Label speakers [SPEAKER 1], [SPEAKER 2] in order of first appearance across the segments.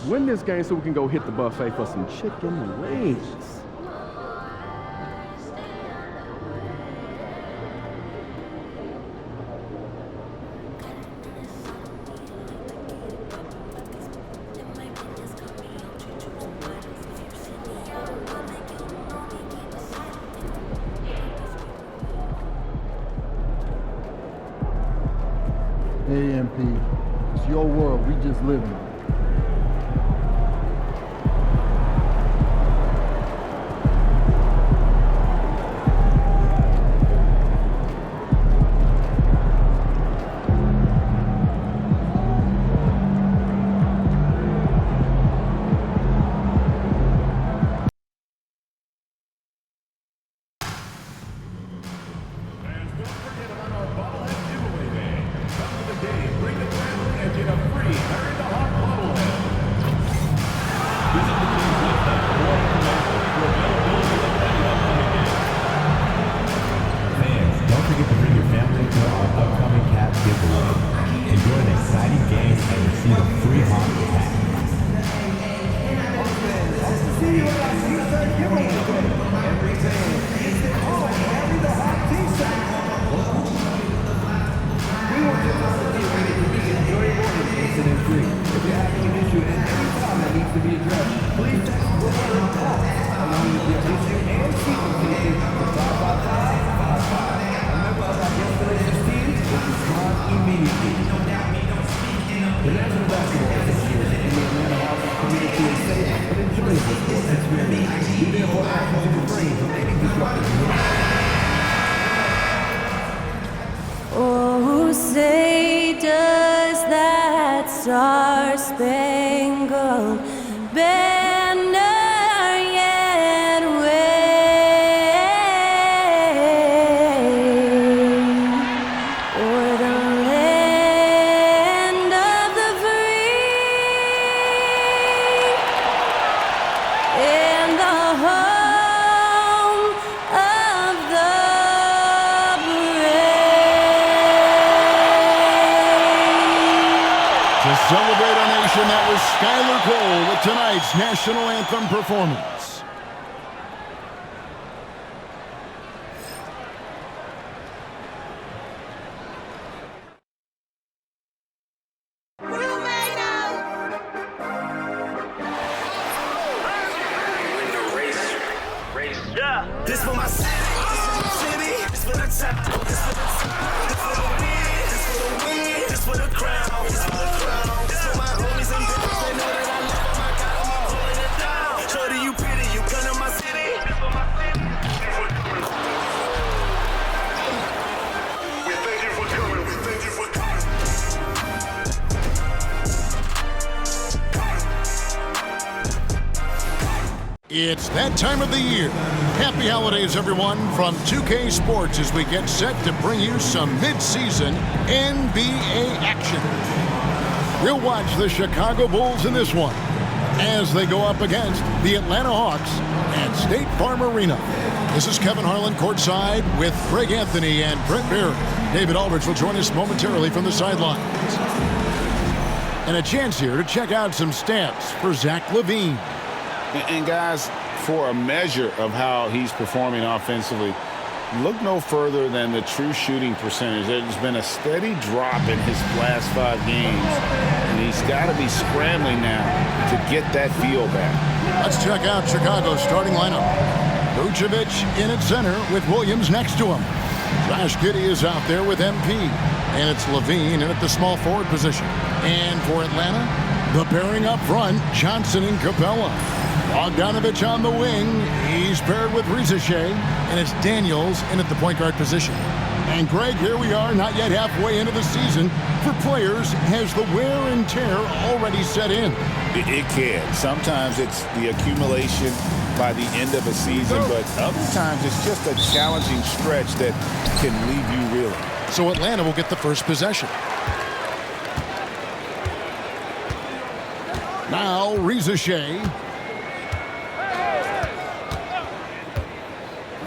[SPEAKER 1] Win this game so we can go hit the buffet for some chicken wings.
[SPEAKER 2] AMP, it's your world, we just live in it.
[SPEAKER 3] Oh, say does that star-spangled banner yet wave o'er the land of the free and the home of the
[SPEAKER 4] To celebrate our nation, that was Skylar Cole with tonight's national anthem performance.
[SPEAKER 5] This for my city, this for the top, this for the win, this for the win, this for the crown, this for the crown, this for my homies and bitches, they know that I love them, I got them, I'm holding it down. Shorty, you pretty, you come to my city, this for my city. We thank you for coming, we thank you for coming.
[SPEAKER 4] It's that time of the year. Happy holidays, everyone, from 2K Sports as we get set to bring you some mid-season NBA action. We'll watch the Chicago Bulls in this one as they go up against the Atlanta Hawks at State Farm Arena. This is Kevin Harlan courtside with Greg Anthony and Brent Barry. David Aldridge will join us momentarily from the sidelines. And a chance here to check out some stats for Zach LaVine.
[SPEAKER 6] And guys, for a measure of how he's performing offensively, look no further than the true shooting percentage. There's been a steady drop in his last 5 games, and he's got to be scrambling now to get that feel back.
[SPEAKER 4] Let's check out Chicago's starting lineup. Vucevic in at center with Williams next to him. Josh Giddey is out there with MP, and it's LaVine in at the small forward position. And for Atlanta, the pairing up front, Johnson and Capella. Bogdanovic on the wing. He's paired with Rizichet, and it's Daniels in at the point guard position. And Greg, here we are, not yet halfway into the season. For players, has the wear and tear already set in?
[SPEAKER 6] It can. Sometimes it's the accumulation by the end of a season, but other times it's just a challenging stretch that can leave you reeling.
[SPEAKER 4] So Atlanta will get the first possession. Now Rizichet.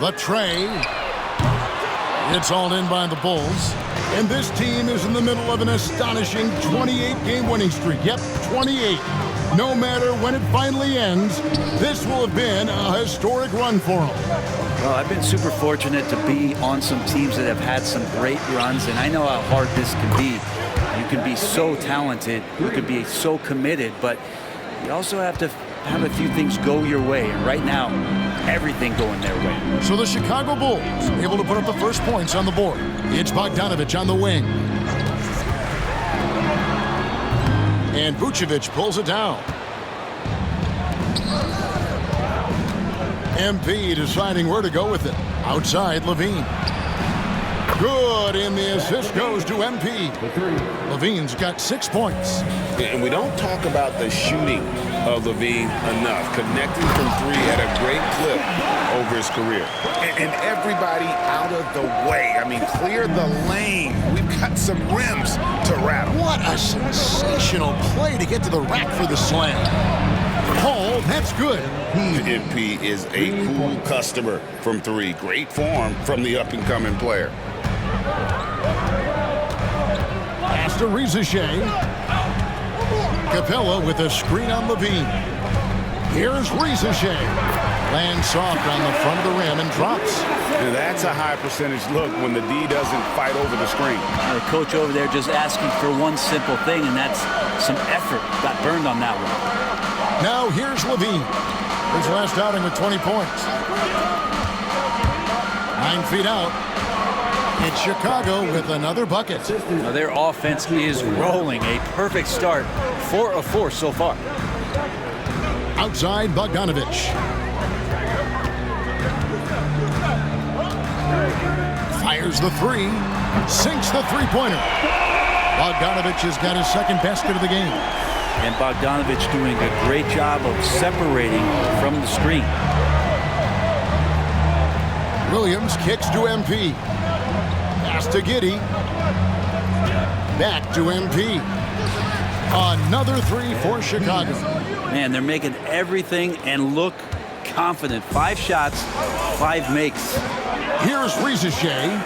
[SPEAKER 4] The tray. It's all in by the Bulls. And this team is in the middle of an astonishing 28-game winning streak. Yep, 28. No matter when it finally ends, this will have been a historic run for them.
[SPEAKER 7] Well, I've been super fortunate to be on some teams that have had some great runs, and I know how hard this can be. You can be so talented, you can be so committed, but you also have to have a few things go your way. And right now, everything going their way.
[SPEAKER 4] So the Chicago Bulls able to put up the first points on the board. It's Bogdanovich on the wing. And Vucevic pulls it down. MP deciding where to go with it. Outside, Levine. Good, and the assist goes to MP. Levine's got 6 points.
[SPEAKER 8] And we don't talk about the shooting of Levine enough. Connecting from three at a great clip over his career.
[SPEAKER 6] And everybody out of the way. I mean, clear the lane. We've got some rims to rattle.
[SPEAKER 4] What a sensational play to get to the rack for the slam. Oh, that's good.
[SPEAKER 8] MP is a cool customer from three. Great form from the up-and-coming player.
[SPEAKER 4] Pass to Rizachet. Capella with a screen on Levine. Here's Rizachet. Lands soft on the front of the rim and drops.
[SPEAKER 8] And that's a high percentage look when the D doesn't fight over the screen.
[SPEAKER 7] The coach over there just asking for one simple thing, and that's some effort. Got burned on that one.
[SPEAKER 4] Now here's Levine. His last outing with 20 points. 9 feet out. It's Chicago with another bucket.
[SPEAKER 7] Now their offense is rolling. A perfect start. 4 of 4 so far.
[SPEAKER 4] Outside, Bogdanovich. Fires the three. Sinks the three-pointer. Bogdanovich has got his second basket of the game.
[SPEAKER 7] And Bogdanovich doing a great job of separating from the screen.
[SPEAKER 4] Williams kicks to MP. Pass to Giddey. Back to MP. Another three for Chicago.
[SPEAKER 7] Man, they're making everything and look confident. 5 shots, 5 makes.
[SPEAKER 4] Here's Rizachet.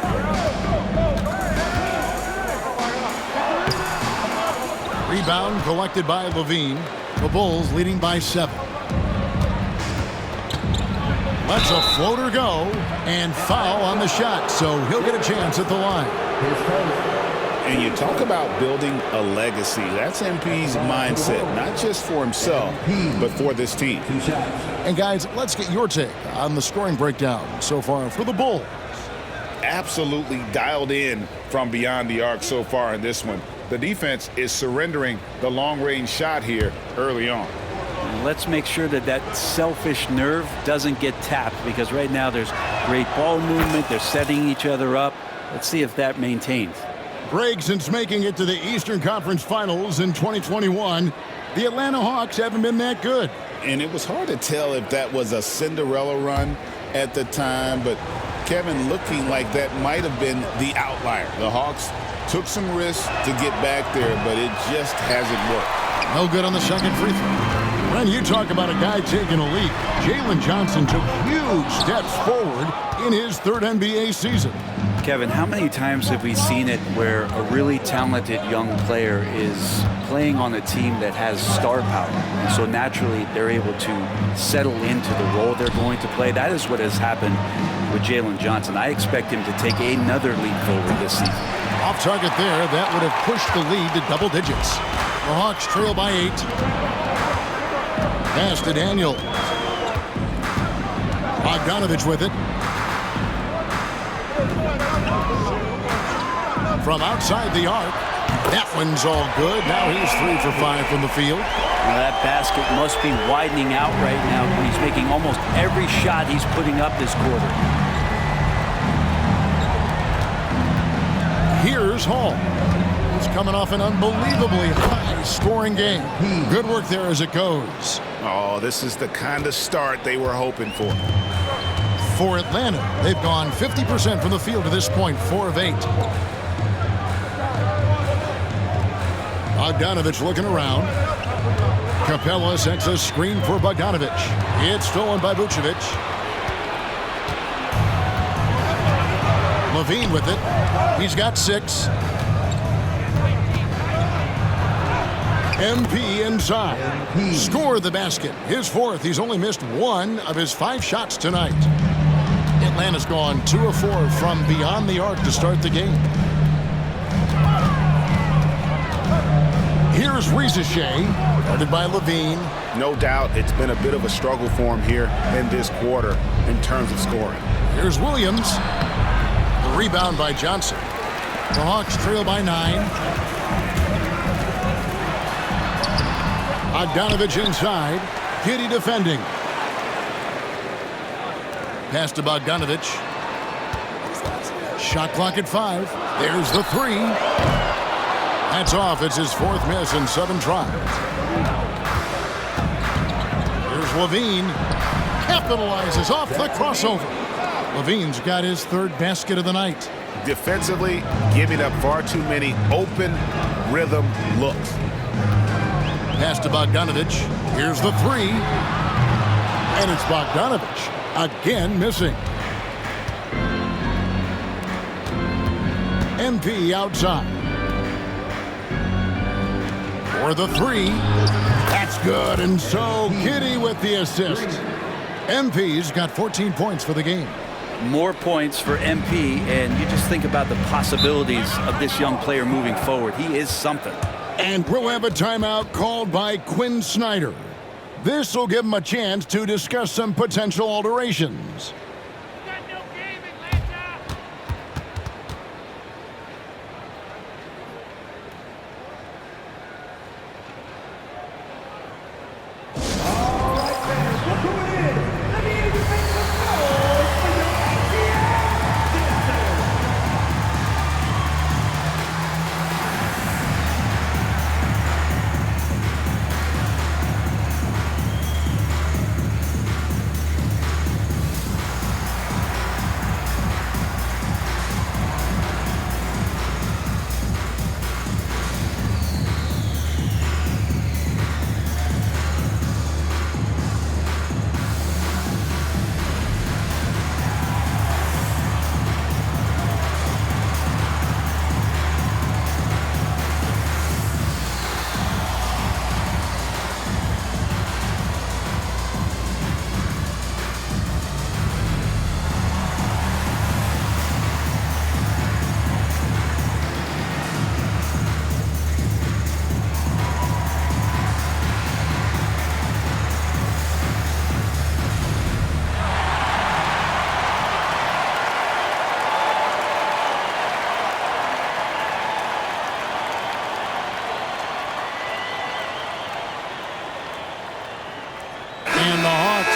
[SPEAKER 4] Rebound collected by Levine. The Bulls leading by 7. Lets a floater go and foul on the shot, so he'll get a chance at the line.
[SPEAKER 6] And you talk about building a legacy. That's MP's mindset, not just for himself, but for this team.
[SPEAKER 4] And guys, let's get your take on the scoring breakdown so far for the Bulls.
[SPEAKER 6] Absolutely dialed in from beyond the arc so far in this one. The defense is surrendering the long-range shot here early on.
[SPEAKER 7] Let's make sure that that selfish nerve doesn't get tapped, because right now there's great ball movement. They're setting each other up. Let's see if that maintains.
[SPEAKER 4] Greg, since making it to the Eastern Conference Finals in 2021, the Atlanta Hawks haven't been that good.
[SPEAKER 6] And it was hard to tell if that was a Cinderella run at the time, but Kevin, looking like that might have been the outlier. The Hawks took some risks to get back there, but it just hasn't worked.
[SPEAKER 4] No good on the second free throw. When you talk about a guy taking a leap, Jalen Johnson took huge steps forward in his 3rd NBA season.
[SPEAKER 7] Kevin, how many times have we seen it where a really talented young player is playing on a team that has star power? And so naturally, they're able to settle into the role they're going to play. That is what has happened with Jalen Johnson. I expect him to take another leap forward this season.
[SPEAKER 4] Off target there, that would have pushed the lead to double digits. The Hawks trail by 8. Pass to Daniel. Bogdanovich with it. From outside the arc. That one's all good. Now he's 3 for 5 from the field.
[SPEAKER 7] Now that basket must be widening out right now. He's making almost every shot he's putting up this quarter.
[SPEAKER 4] Here's Hall. He's coming off an unbelievably high-scoring game. Good work there as it goes.
[SPEAKER 6] Oh, this is the kind of start they were hoping for.
[SPEAKER 4] For Atlanta, they've gone 50% from the field to this point, 4 of 8. Bogdanovich looking around. Capella sets a screen for Bogdanovich. It's stolen by Vucevic. Levine with it. He's got 6. MP inside. Score the basket. His fourth. He's only missed one of his 5 shots tonight. Atlanta's gone 2 of 4 from beyond the arc to start the game. Here's Rizachet, guarded by Levine.
[SPEAKER 8] No doubt it's been a bit of a struggle for him here in this quarter in terms of scoring.
[SPEAKER 4] Here's Williams. The rebound by Johnson. The Hawks trail by 9. Bogdanovich inside. Giddey defending. Pass to Bogdanovich. Shot clock at 5. There's the 3. That's off. It's his 4th miss in 7 tries. Here's Levine. Capitalizes off the crossover. Levine's got his 3rd basket of the night.
[SPEAKER 8] Defensively, giving up far too many open rhythm looks.
[SPEAKER 4] Pass to Bogdanovich. Here's the 3. And it's Bogdanovich again missing. MP outside. For the 3. That's good. And so Giddey with the assist. MP's got 14 points for the game.
[SPEAKER 7] More points for MP, and you just think about the possibilities of this young player moving forward. He is something.
[SPEAKER 4] And we'll have a timeout called by Quinn Snyder. This will give him a chance to discuss some potential alterations.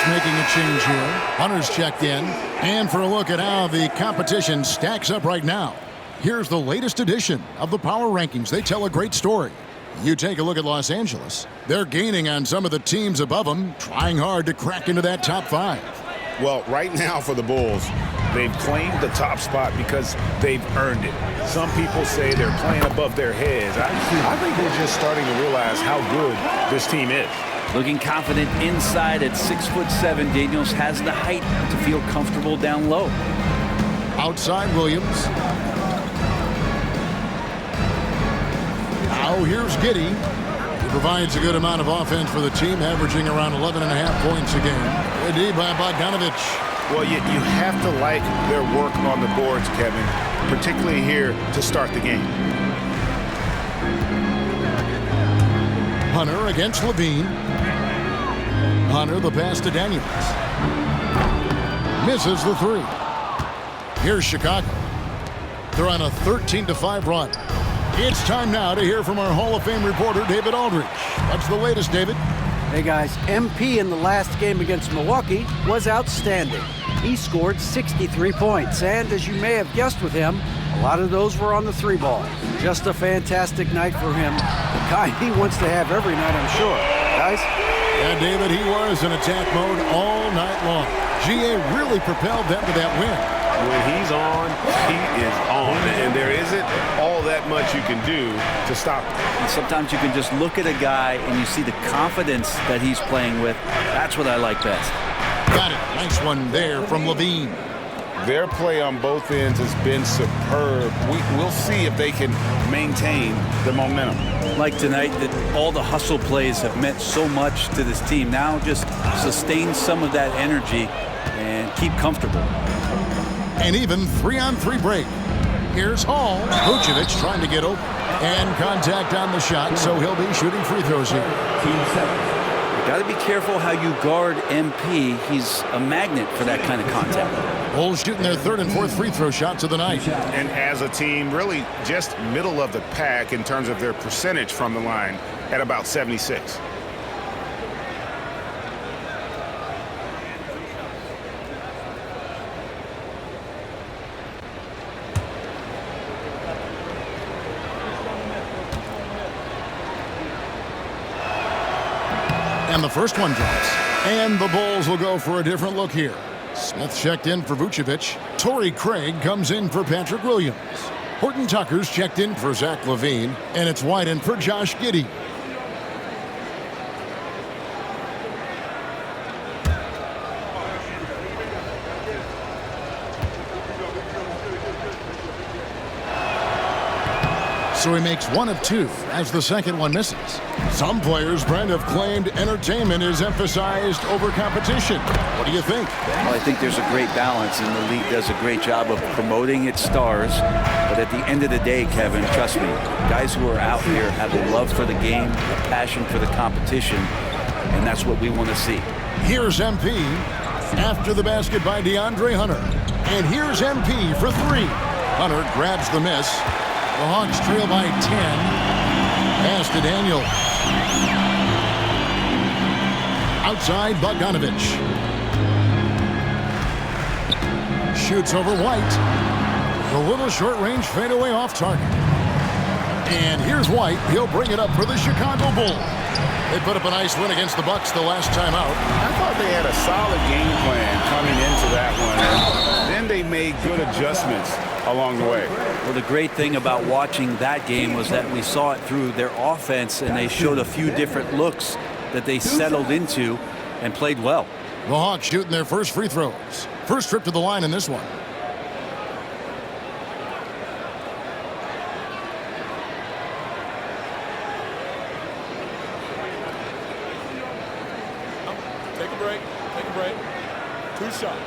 [SPEAKER 4] Making a change here. Hunter's checked in. And for a look at how the competition stacks up right now, here's the latest edition of the Power Rankings. They tell a great story. You take a look at Los Angeles. They're gaining on some of the teams above them, trying hard to crack into that top 5.
[SPEAKER 8] Well, right now for the Bulls, they've claimed the top spot because they've earned it. Some people say they're playing above their heads. I think they're just starting to realize how good this team is.
[SPEAKER 7] Looking confident inside at 6'7", Daniels has the height to feel comfortable down low.
[SPEAKER 4] Outside Williams. Now here's Giddey. He provides a good amount of offense for the team, averaging around 11.5 points a game. Good D by Bogdanovich.
[SPEAKER 8] Well, you have to like their work on the boards, Kevin, particularly here to start the game.
[SPEAKER 4] Hunter against Levine. Hunter, the pass to Daniels. Misses the 3. Here's Chicago. They're on a 13-5 run. It's time now to hear from our Hall of Fame reporter, David Aldridge. What's the latest, David?
[SPEAKER 9] Hey, guys. MP in the last game against Milwaukee was outstanding. He scored 63 points, and as you may have guessed with him, a lot of those were on the 3-ball. Just a fantastic night for him. The kind he wants to have every night, I'm sure. Guys?
[SPEAKER 4] Yeah, David, he was in attack mode all night long. GA really propelled them to that win.
[SPEAKER 8] When he's on, he is on. And there isn't all that much you can do to stop him.
[SPEAKER 7] And sometimes you can just look at a guy and you see the confidence that he's playing with. That's what I like best.
[SPEAKER 4] Got it. Nice one there from Levine.
[SPEAKER 8] Their play on both ends has been superb. We'll see if they can maintain the momentum.
[SPEAKER 7] Like tonight, that all the hustle plays have meant so much to this team. Now just sustain some of that energy and keep comfortable.
[SPEAKER 4] An even 3-on-3 break. Here's Hall. Vucevic trying to get open. And contact on the shot, so he'll be shooting free throws here.
[SPEAKER 7] You got to be careful how you guard MP. He's a magnet for that kind of contact.
[SPEAKER 4] Bulls shooting their third and fourth free throw shots of the night.
[SPEAKER 8] And as a team, really just middle of the pack in terms of their percentage from the line at about 76.
[SPEAKER 4] And the first one drops. And the Bulls will go for a different look here. Smith checked in for Vucevic. Torrey Craig comes in for Patrick Williams. Horton Tucker's checked in for Zach LaVine. And it's Wyden for Josh Giddey. So he makes one of two as the second one misses. Some players, Brent, have claimed entertainment is emphasized over competition. What do you think?
[SPEAKER 7] Well, I think there's a great balance, and the league does a great job of promoting its stars. But at the end of the day, Kevin, trust me, guys who are out here have a love for the game, a passion for the competition, and that's what we want to see.
[SPEAKER 4] Here's MP after the basket by DeAndre Hunter. And here's MP for three. Hunter grabs the miss. The Hawks trail by 10. Pass to Daniel. Outside, Bogdanovich. Shoots over White. The little short-range fadeaway off target. And here's White. He'll bring it up for the Chicago Bulls. They put up a nice win against the Bucks the last time out.
[SPEAKER 8] I thought they had a solid game plan coming into that one. Then they made good adjustments along the way.
[SPEAKER 7] Well, the great thing about watching that game was that we saw it through their offense, and they showed a few different looks that they settled into and played well.
[SPEAKER 4] The Hawks shooting their first free throws. First trip to the line in this one.
[SPEAKER 1] Take a break. Take a break. 2 shots.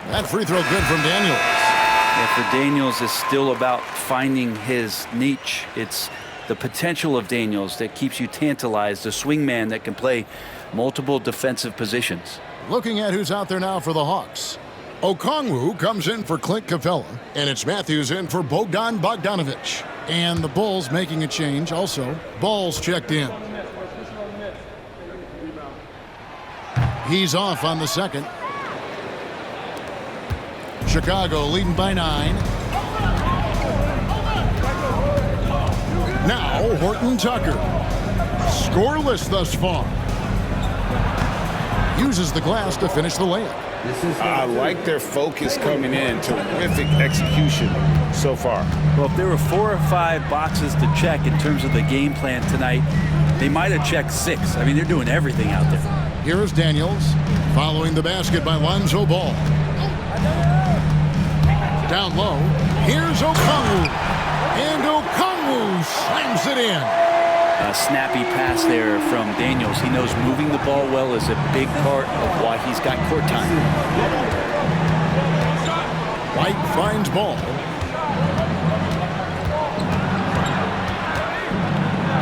[SPEAKER 4] That free throw good from Daniels.
[SPEAKER 7] Yeah, for Daniels, it's still about finding his niche. It's the potential of Daniels that keeps you tantalized, a swingman that can play multiple defensive positions.
[SPEAKER 4] Looking at who's out there now for the Hawks. Okongwu comes in for Clint Capella, and it's Matthews in for Bogdan Bogdanovich. And the Bulls making a change also. Ball's checked in. He's off on the second. Chicago leading by 9. Now Horton Tucker. Scoreless thus far. Uses the glass to finish the layup.
[SPEAKER 8] I like their focus coming in. Terrific execution so far.
[SPEAKER 7] Well, if there were 4 or 5 boxes to check in terms of the game plan tonight, they might have checked 6. I mean, they're doing everything out there.
[SPEAKER 4] Here's Daniels following the basket by Lonzo Ball. Down low, here's Okongwu. And Okongwu slams it in.
[SPEAKER 7] A snappy pass there from Daniels. He knows moving the ball well is a big part of why he's got court time.
[SPEAKER 4] White finds Ball.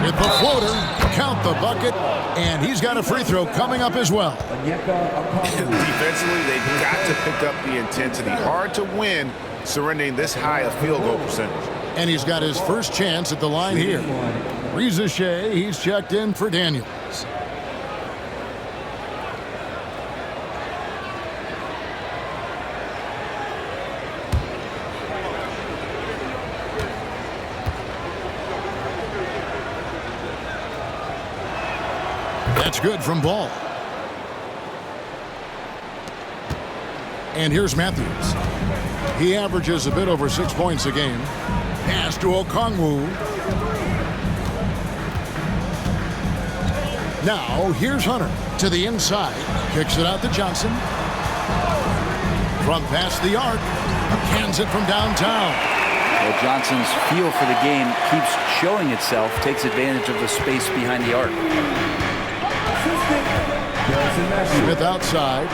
[SPEAKER 4] With the floater, count the bucket, and he's got a free throw coming up as well.
[SPEAKER 8] Defensively, they've got to pick up the intensity. Hard to win surrendering this high a field goal percentage.
[SPEAKER 4] And he's got his first chance at the line here. Reza Shea, he's checked in for Daniels. That's good from Ball. And here's Matthews. He averages a bit over 6 points a game. Pass to Okongwu. Now, here's Hunter to the inside. Kicks it out to Johnson. From past the arc. Cans it from downtown.
[SPEAKER 7] Well, Johnson's feel for the game keeps showing itself, takes advantage of the space behind the arc.
[SPEAKER 4] Smith outside.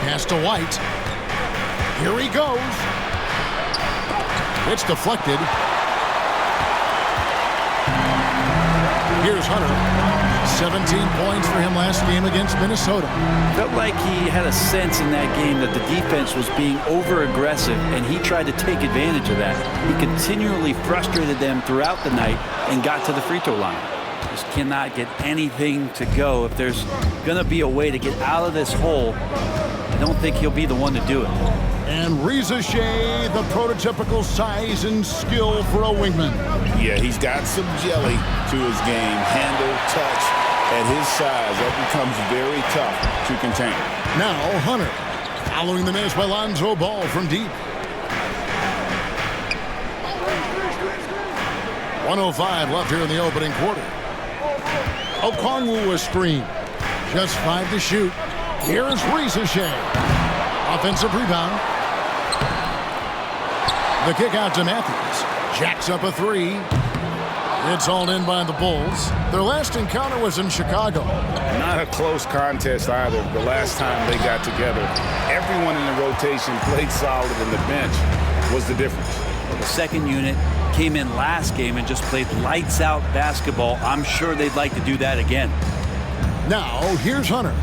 [SPEAKER 4] Pass to White. Here he goes. It's deflected. Here's Hunter. 17 points for him last game against Minnesota.
[SPEAKER 7] Felt like he had a sense in that game that the defense was being over-aggressive, and he tried to take advantage of that. He continually frustrated them throughout the night and got to the free throw line. Just cannot get anything to go. If there's going to be a way to get out of this hole, I don't think he'll be the one to do it.
[SPEAKER 4] And Reza Shea, the prototypical size and skill for a wingman.
[SPEAKER 6] Yeah, he's got some jelly to his game. Handle, touch. At his size, that becomes very tough to contain.
[SPEAKER 4] Now Hunter, following the miss by Lonzo Ball from deep. 1:05 left here in the opening quarter. Okongwu a screen. Just 5 to shoot. Here's Reza Shea. Offensive rebound. The kick out to Matthews. Jacks up a 3. It's hauled in by the Bulls. Their last encounter was in Chicago.
[SPEAKER 6] Not a close contest either. The last time they got together, everyone in the rotation played solid, and the bench was the difference.
[SPEAKER 7] The second unit came in last game and just played lights-out basketball. I'm sure they'd like to do that again.
[SPEAKER 4] Now, here's Hunter.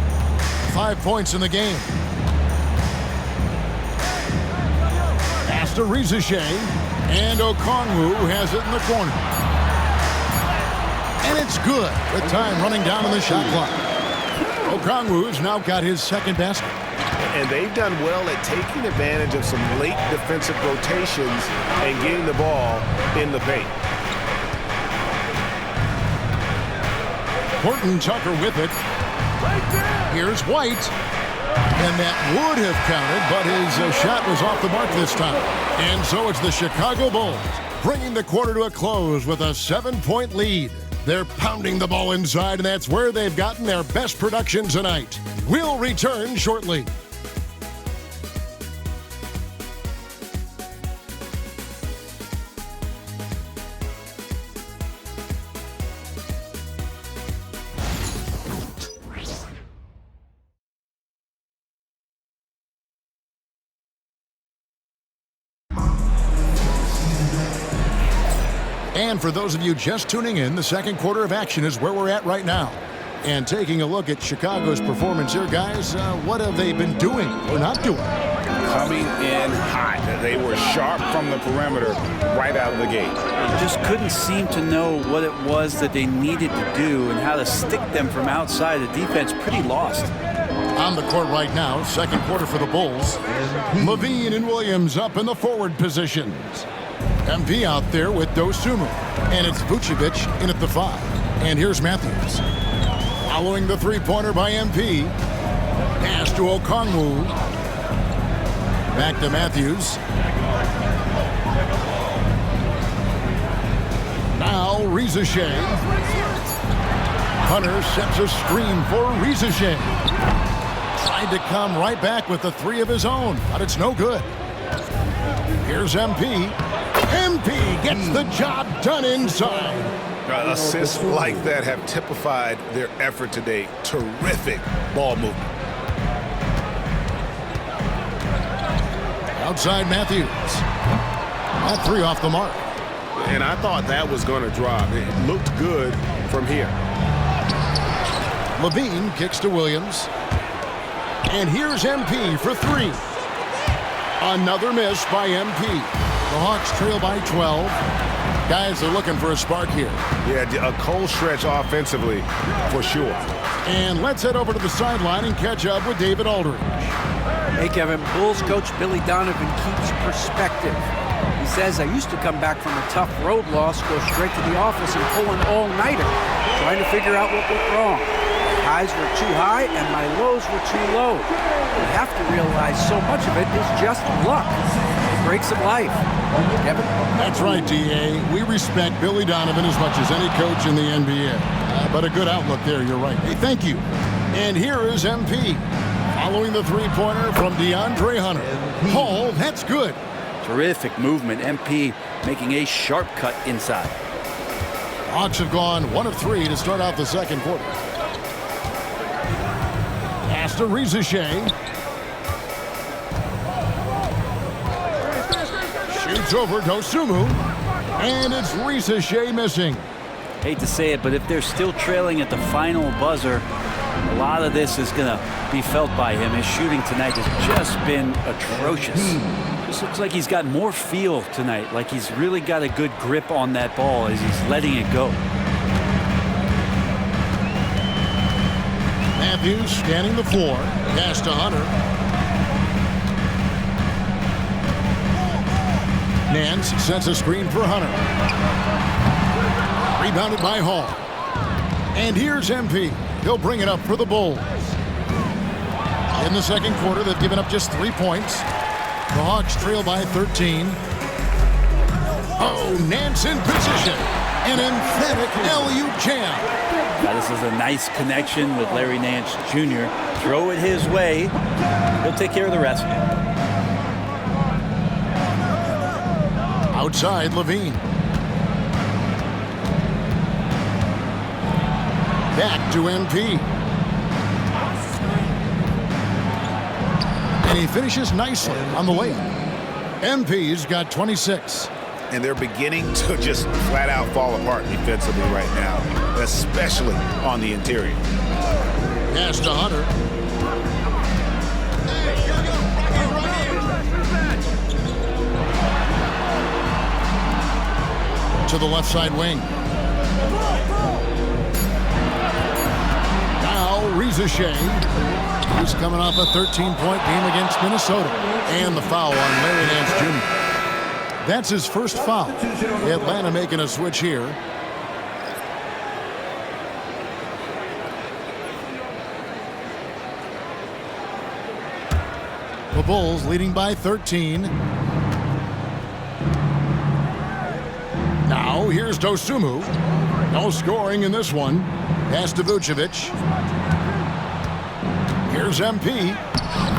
[SPEAKER 4] 5 points in the game. Pass to Reza Shea, and Okongwu has it in the corner. And it's good with time running down on the shot clock. Okongwu's now got his second basket.
[SPEAKER 8] And they've done well at taking advantage of some late defensive rotations and getting the ball in the paint.
[SPEAKER 4] Horton Tucker with it. Here's White. And that would have counted, but his shot was off the mark this time. And so it's the Chicago Bulls bringing the quarter to a close with a 7-point lead. They're pounding the ball inside, and that's where they've gotten their best production tonight. We'll return shortly. And for those of you just tuning in, the second quarter of action is where we're at right now. And taking a look at Chicago's performance here, guys, what have they been doing or not doing?
[SPEAKER 6] Coming in hot. They were sharp from the perimeter right out of the gate.
[SPEAKER 7] They just couldn't seem to know what it was that they needed to do and how to stick them from outside. The defense pretty lost.
[SPEAKER 4] On the court right now, second quarter for the Bulls. Levine and Williams up in the forward positions. MP out there with Dosunmu. And it's Vucevic in at the 5. And here's Matthews. Following the three-pointer by MP. Pass to Okongwu. Back to Matthews. Now Reza Shea. Hunter sets a screen for Reza Shea. Tried to come right back with the 3 of his own, but it's no good. Here's MP. MP gets the job done inside.
[SPEAKER 8] Assists like that have typified their effort today. Terrific ball movement.
[SPEAKER 4] Outside Matthews. That 3 off the mark.
[SPEAKER 8] And I thought that was going to drop. It looked good from here.
[SPEAKER 4] Levine kicks to Williams. And here's MP for 3. Another miss by MP. The Hawks trail by 12. Guys are looking for a spark here.
[SPEAKER 8] Yeah, a cold stretch offensively for sure.
[SPEAKER 4] And let's head over to the sideline and catch up with David Aldridge.
[SPEAKER 9] Hey, Kevin, Bulls coach Billy Donovan keeps perspective. He says, I used to come back from a tough road loss, go straight to the office and pull an all-nighter, trying to figure out what went wrong. My highs were too high and my lows were too low. You have to realize so much of it is just luck. breaks of life. Kevin?
[SPEAKER 4] That's right, D.A. We respect Billy Donovan as much as any coach in the NBA. But a good outlook there, you're right. Hey, thank you. And here is MP. Following the three-pointer from DeAndre Hunter. Paul, that's good.
[SPEAKER 7] Terrific movement. MP making a sharp cut inside.
[SPEAKER 4] Hawks have gone 1 of 3 to start out the second quarter. Pass to Rizachet. Shoots over Dosunmu. And it's Rizachet missing.
[SPEAKER 7] Hate to say it, but if they're still trailing at the final buzzer, a lot of this is going to be felt by him. His shooting tonight has just been atrocious. Just looks like he's got more feel tonight, like he's really got a good grip on that ball as he's letting it go.
[SPEAKER 4] Matthews scanning the floor. Pass to Hunter. Nance sets a screen for Hunter. Rebounded by Hall. And here's MP. He'll bring it up for the Bulls. In the second quarter, they've given up just 3 points. The Hawks trail by 13. Oh, Nance in position. An emphatic LU jam.
[SPEAKER 7] Now this is a nice connection with Larry Nance Jr. Throw it his way. He'll take care of the rest.
[SPEAKER 4] Outside, Levine. Back to MP. And he finishes nicely on the layup. MP's got 26.
[SPEAKER 8] And they're beginning to just flat out fall apart defensively right now, especially on the interior.
[SPEAKER 4] Pass to Hunter. To the left side wing. Now Rizachet. He's coming off a 13-point game against Minnesota. And the foul on Larry Nance Jr. That's his first foul. Atlanta making a switch here. The Bulls leading by 13. Now here's Dosunmu. No scoring in this one. Pass to Vucevic. Here's MP.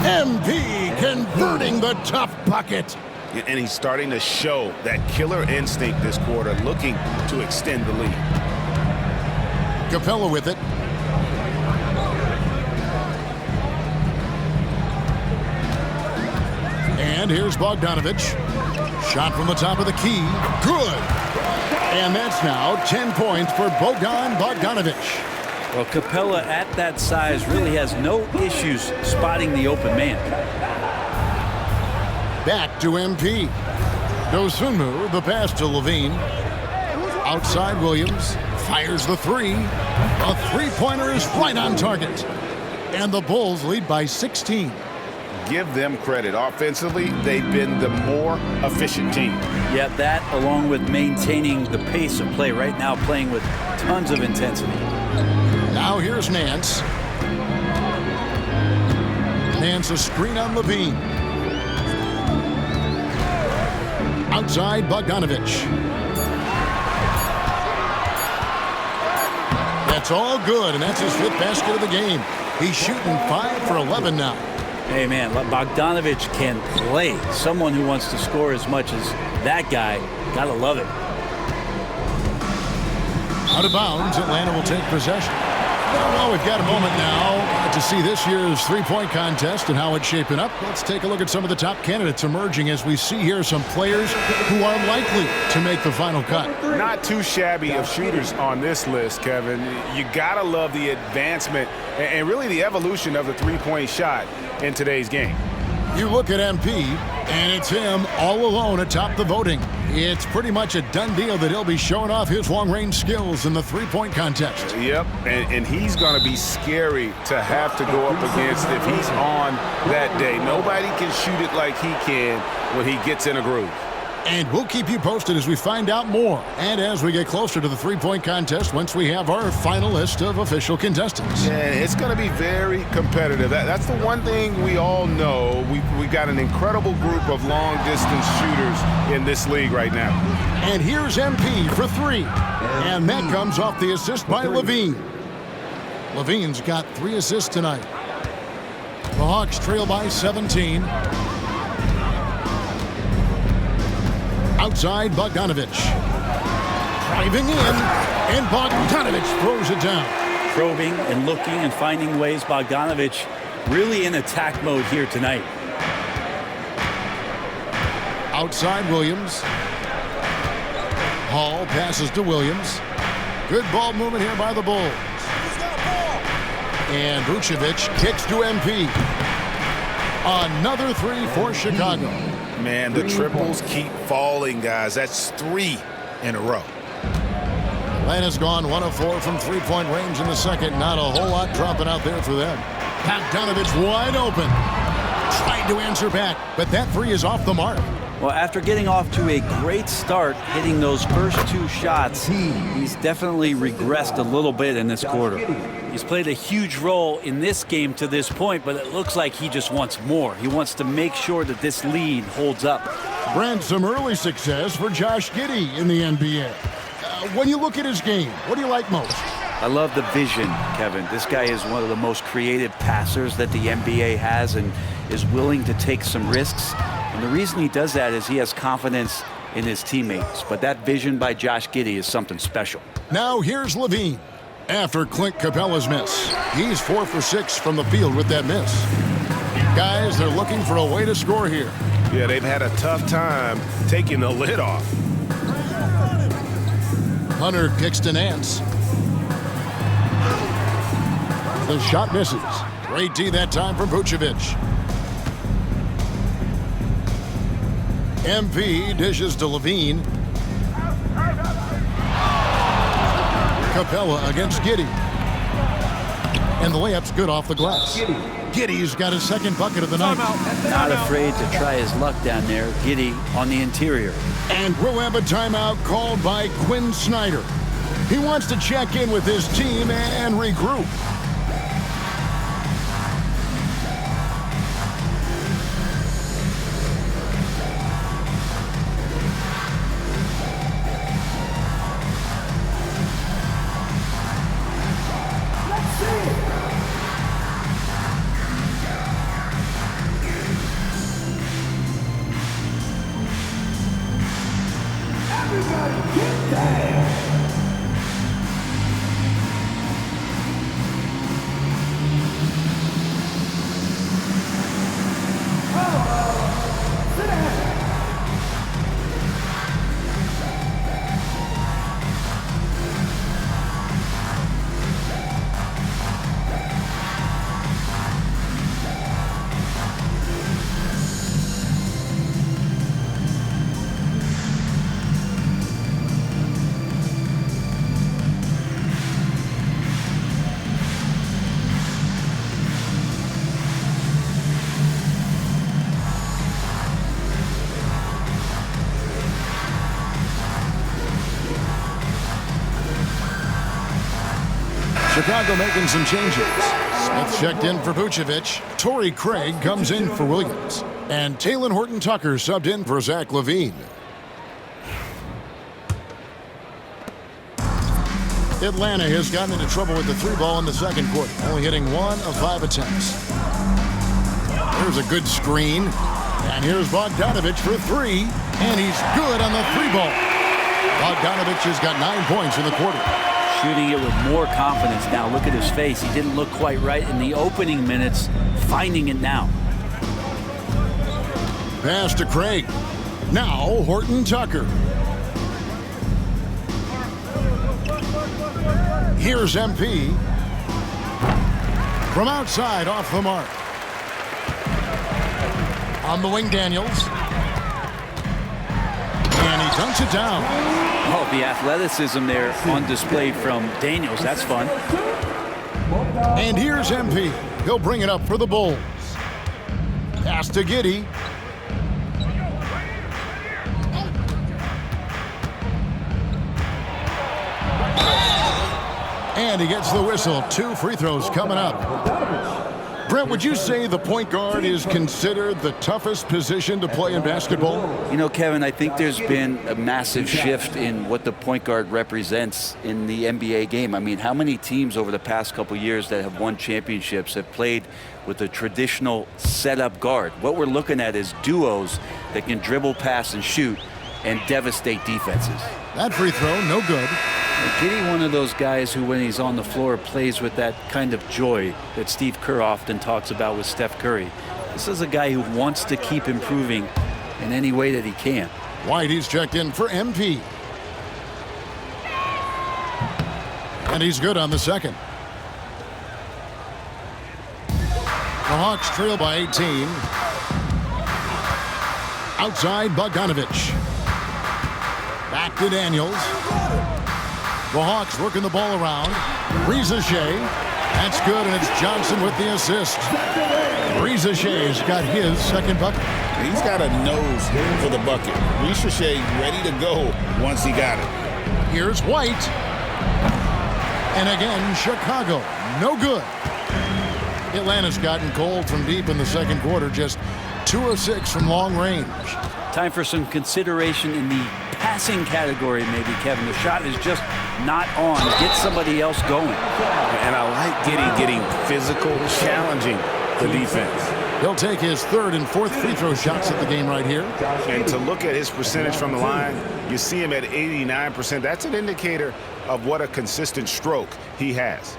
[SPEAKER 4] MP converting the tough bucket.
[SPEAKER 8] And he's starting to show that killer instinct this quarter, looking to extend the lead.
[SPEAKER 4] Capella with it. And here's Bogdanovic. Shot from the top of the key. Good. And that's now 10 points for Bogdanovic.
[SPEAKER 7] Well, Capella at that size really has no issues spotting the open man.
[SPEAKER 4] Back to MP. Dosunmu, the pass to Levine. Outside Williams. Fires the three. A three-pointer is right on target. And the Bulls lead by 16.
[SPEAKER 8] Give them credit. Offensively, they've been the more efficient team.
[SPEAKER 7] Yeah, that along with maintaining the pace of play right now, playing with tons of intensity.
[SPEAKER 4] Now here's Nance. Nance a screen on Levine. Outside Bogdanovic. That's all good, and that's his 5th basket of the game. He's shooting 5 for 11 now.
[SPEAKER 7] Hey, man, Bogdanovic can play. Someone who wants to score as much as that guy, gotta love it.
[SPEAKER 4] Out of bounds, Atlanta will take possession. Well, we've got a moment now to see this year's three-point contest and how it's shaping up. Let's take a look at some of the top candidates emerging as we see here some players who are likely to make the final cut.
[SPEAKER 8] Not too shabby of shooters on this list, Kevin. You gotta love the advancement and really the evolution of the three-point shot in today's game.
[SPEAKER 4] You look at MP, and it's him all alone atop the voting. It's pretty much a done deal that he'll be showing off his long-range skills in the three-point contest.
[SPEAKER 8] Yep, and he's going to be scary to have to go up against if he's on that day. Nobody can shoot it like he can when he gets in a groove.
[SPEAKER 4] And we'll keep you posted as we find out more and as we get closer to the three-point contest once we have our final list of official contestants.
[SPEAKER 8] Yeah, it's going to be very competitive. That's the one thing we all know. We got an incredible group of long-distance shooters in this league right now.
[SPEAKER 4] And here's MP for three. And that comes off the assist by Levine. Levine's got 3 assists tonight. The Hawks trail by 17. Outside, Bogdanovic. Driving in, and Bogdanovic throws it down.
[SPEAKER 7] Probing and looking and finding ways. Bogdanovic really in attack mode here tonight.
[SPEAKER 4] Outside, Williams. Hall passes to Williams. Good ball movement here by the Bulls. And Vucevic kicks to MP. Another 3 for Chicago.
[SPEAKER 8] Man, the triples keep falling, guys. That's 3 in a row.
[SPEAKER 4] Atlanta's gone 1 of 4 from three-point range in the second. Not a whole lot dropping out there for them. Bogdanovic wide open. Tried to answer back, but that 3 is off the mark.
[SPEAKER 7] Well, after getting off to a great start, hitting those first 2 shots, he's definitely regressed a little bit in this quarter. He's played a huge role in this game to this point, but it looks like he just wants more. He wants to make sure that this lead holds up.
[SPEAKER 4] Brent, some early success for Josh Giddey in the NBA. When you look at his game, what do you like most?
[SPEAKER 7] I love the vision, Kevin. This guy is one of the most creative passers that the NBA has and is willing to take some risks. And the reason he does that is he has confidence in his teammates. But that vision by Josh Giddey is something special.
[SPEAKER 4] Now here's Levine. After Clint Capella's miss, he's 4 for 6 from the field with that miss. Guys, they're looking for a way to score here.
[SPEAKER 8] Yeah, they've had a tough time taking the lid off.
[SPEAKER 4] Hunter kicks to Nance. The shot misses. Great D that time from Vucevic. MP dishes to Levine. Capella against Giddey. And the layup's good off the glass. Giddey's got his second bucket of the night.
[SPEAKER 7] Not afraid to try his luck down there. Giddey on the interior.
[SPEAKER 4] And we'll have a timeout called by Quinn Snyder. He wants to check in with his team and regroup. Chicago making some changes. Smith checked in for Vucevic. Torrey Craig comes in for Williams. And Talen Horton-Tucker subbed in for Zach LaVine. Atlanta has gotten into trouble with the 3-ball in the second quarter, only hitting 1 of 5 attempts. Here's a good screen. And here's Bogdanovic for 3. And he's good on the 3-ball. Bogdanovic has got 9 points in the quarter.
[SPEAKER 7] Shooting it with more confidence now. Look at his face. He didn't look quite right in the opening minutes. Finding it now.
[SPEAKER 4] Pass to Craig. Now Horton-Tucker. Here's MP. From outside, off the mark. On the wing, Daniels. And he dunks it down.
[SPEAKER 7] Oh, the athleticism there on display from Daniels. That's fun.
[SPEAKER 4] And here's MP. He'll bring it up for the Bulls. Pass to Giddey. And he gets the whistle. 2 free throws coming up. Brent, would you say the point guard is considered the toughest position to play in basketball?
[SPEAKER 7] You know, Kevin, I think there's been a massive shift in what the point guard represents in the NBA game. I mean, how many teams over the past couple years that have won championships have played with a traditional setup guard? What we're looking at is duos that can dribble, pass, and shoot and devastate defenses.
[SPEAKER 4] That free throw, no good.
[SPEAKER 7] Giddey, one of those guys who, when he's on the floor, plays with that kind of joy that Steve Kerr often talks about with Steph Curry. This is a guy who wants to keep improving in any way that he can.
[SPEAKER 4] White, he's checked in for MP. And he's good on the second. The Hawks trail by 18. Outside, Bogdanovich. Back to Daniels. The Hawks working the ball around. Reza Shea. That's good, and it's Johnson with the assist. Reza Shea's got his second bucket.
[SPEAKER 6] He's got a nose for the bucket. Reza Shea ready to go once he got it.
[SPEAKER 4] Here's White. And again, Chicago. No good. Atlanta's gotten cold from deep in the second quarter. Just 2 of 6 from long range.
[SPEAKER 7] Time for some consideration in the passing category, maybe, Kevin. The shot is just not on. Get somebody else going.
[SPEAKER 6] And I like getting physical, challenging the defense.
[SPEAKER 4] He'll take his 3rd and 4th free throw shots at the game right here.
[SPEAKER 8] And to look at his percentage from the line, you see him at 89%. That's an indicator of what a consistent stroke he has.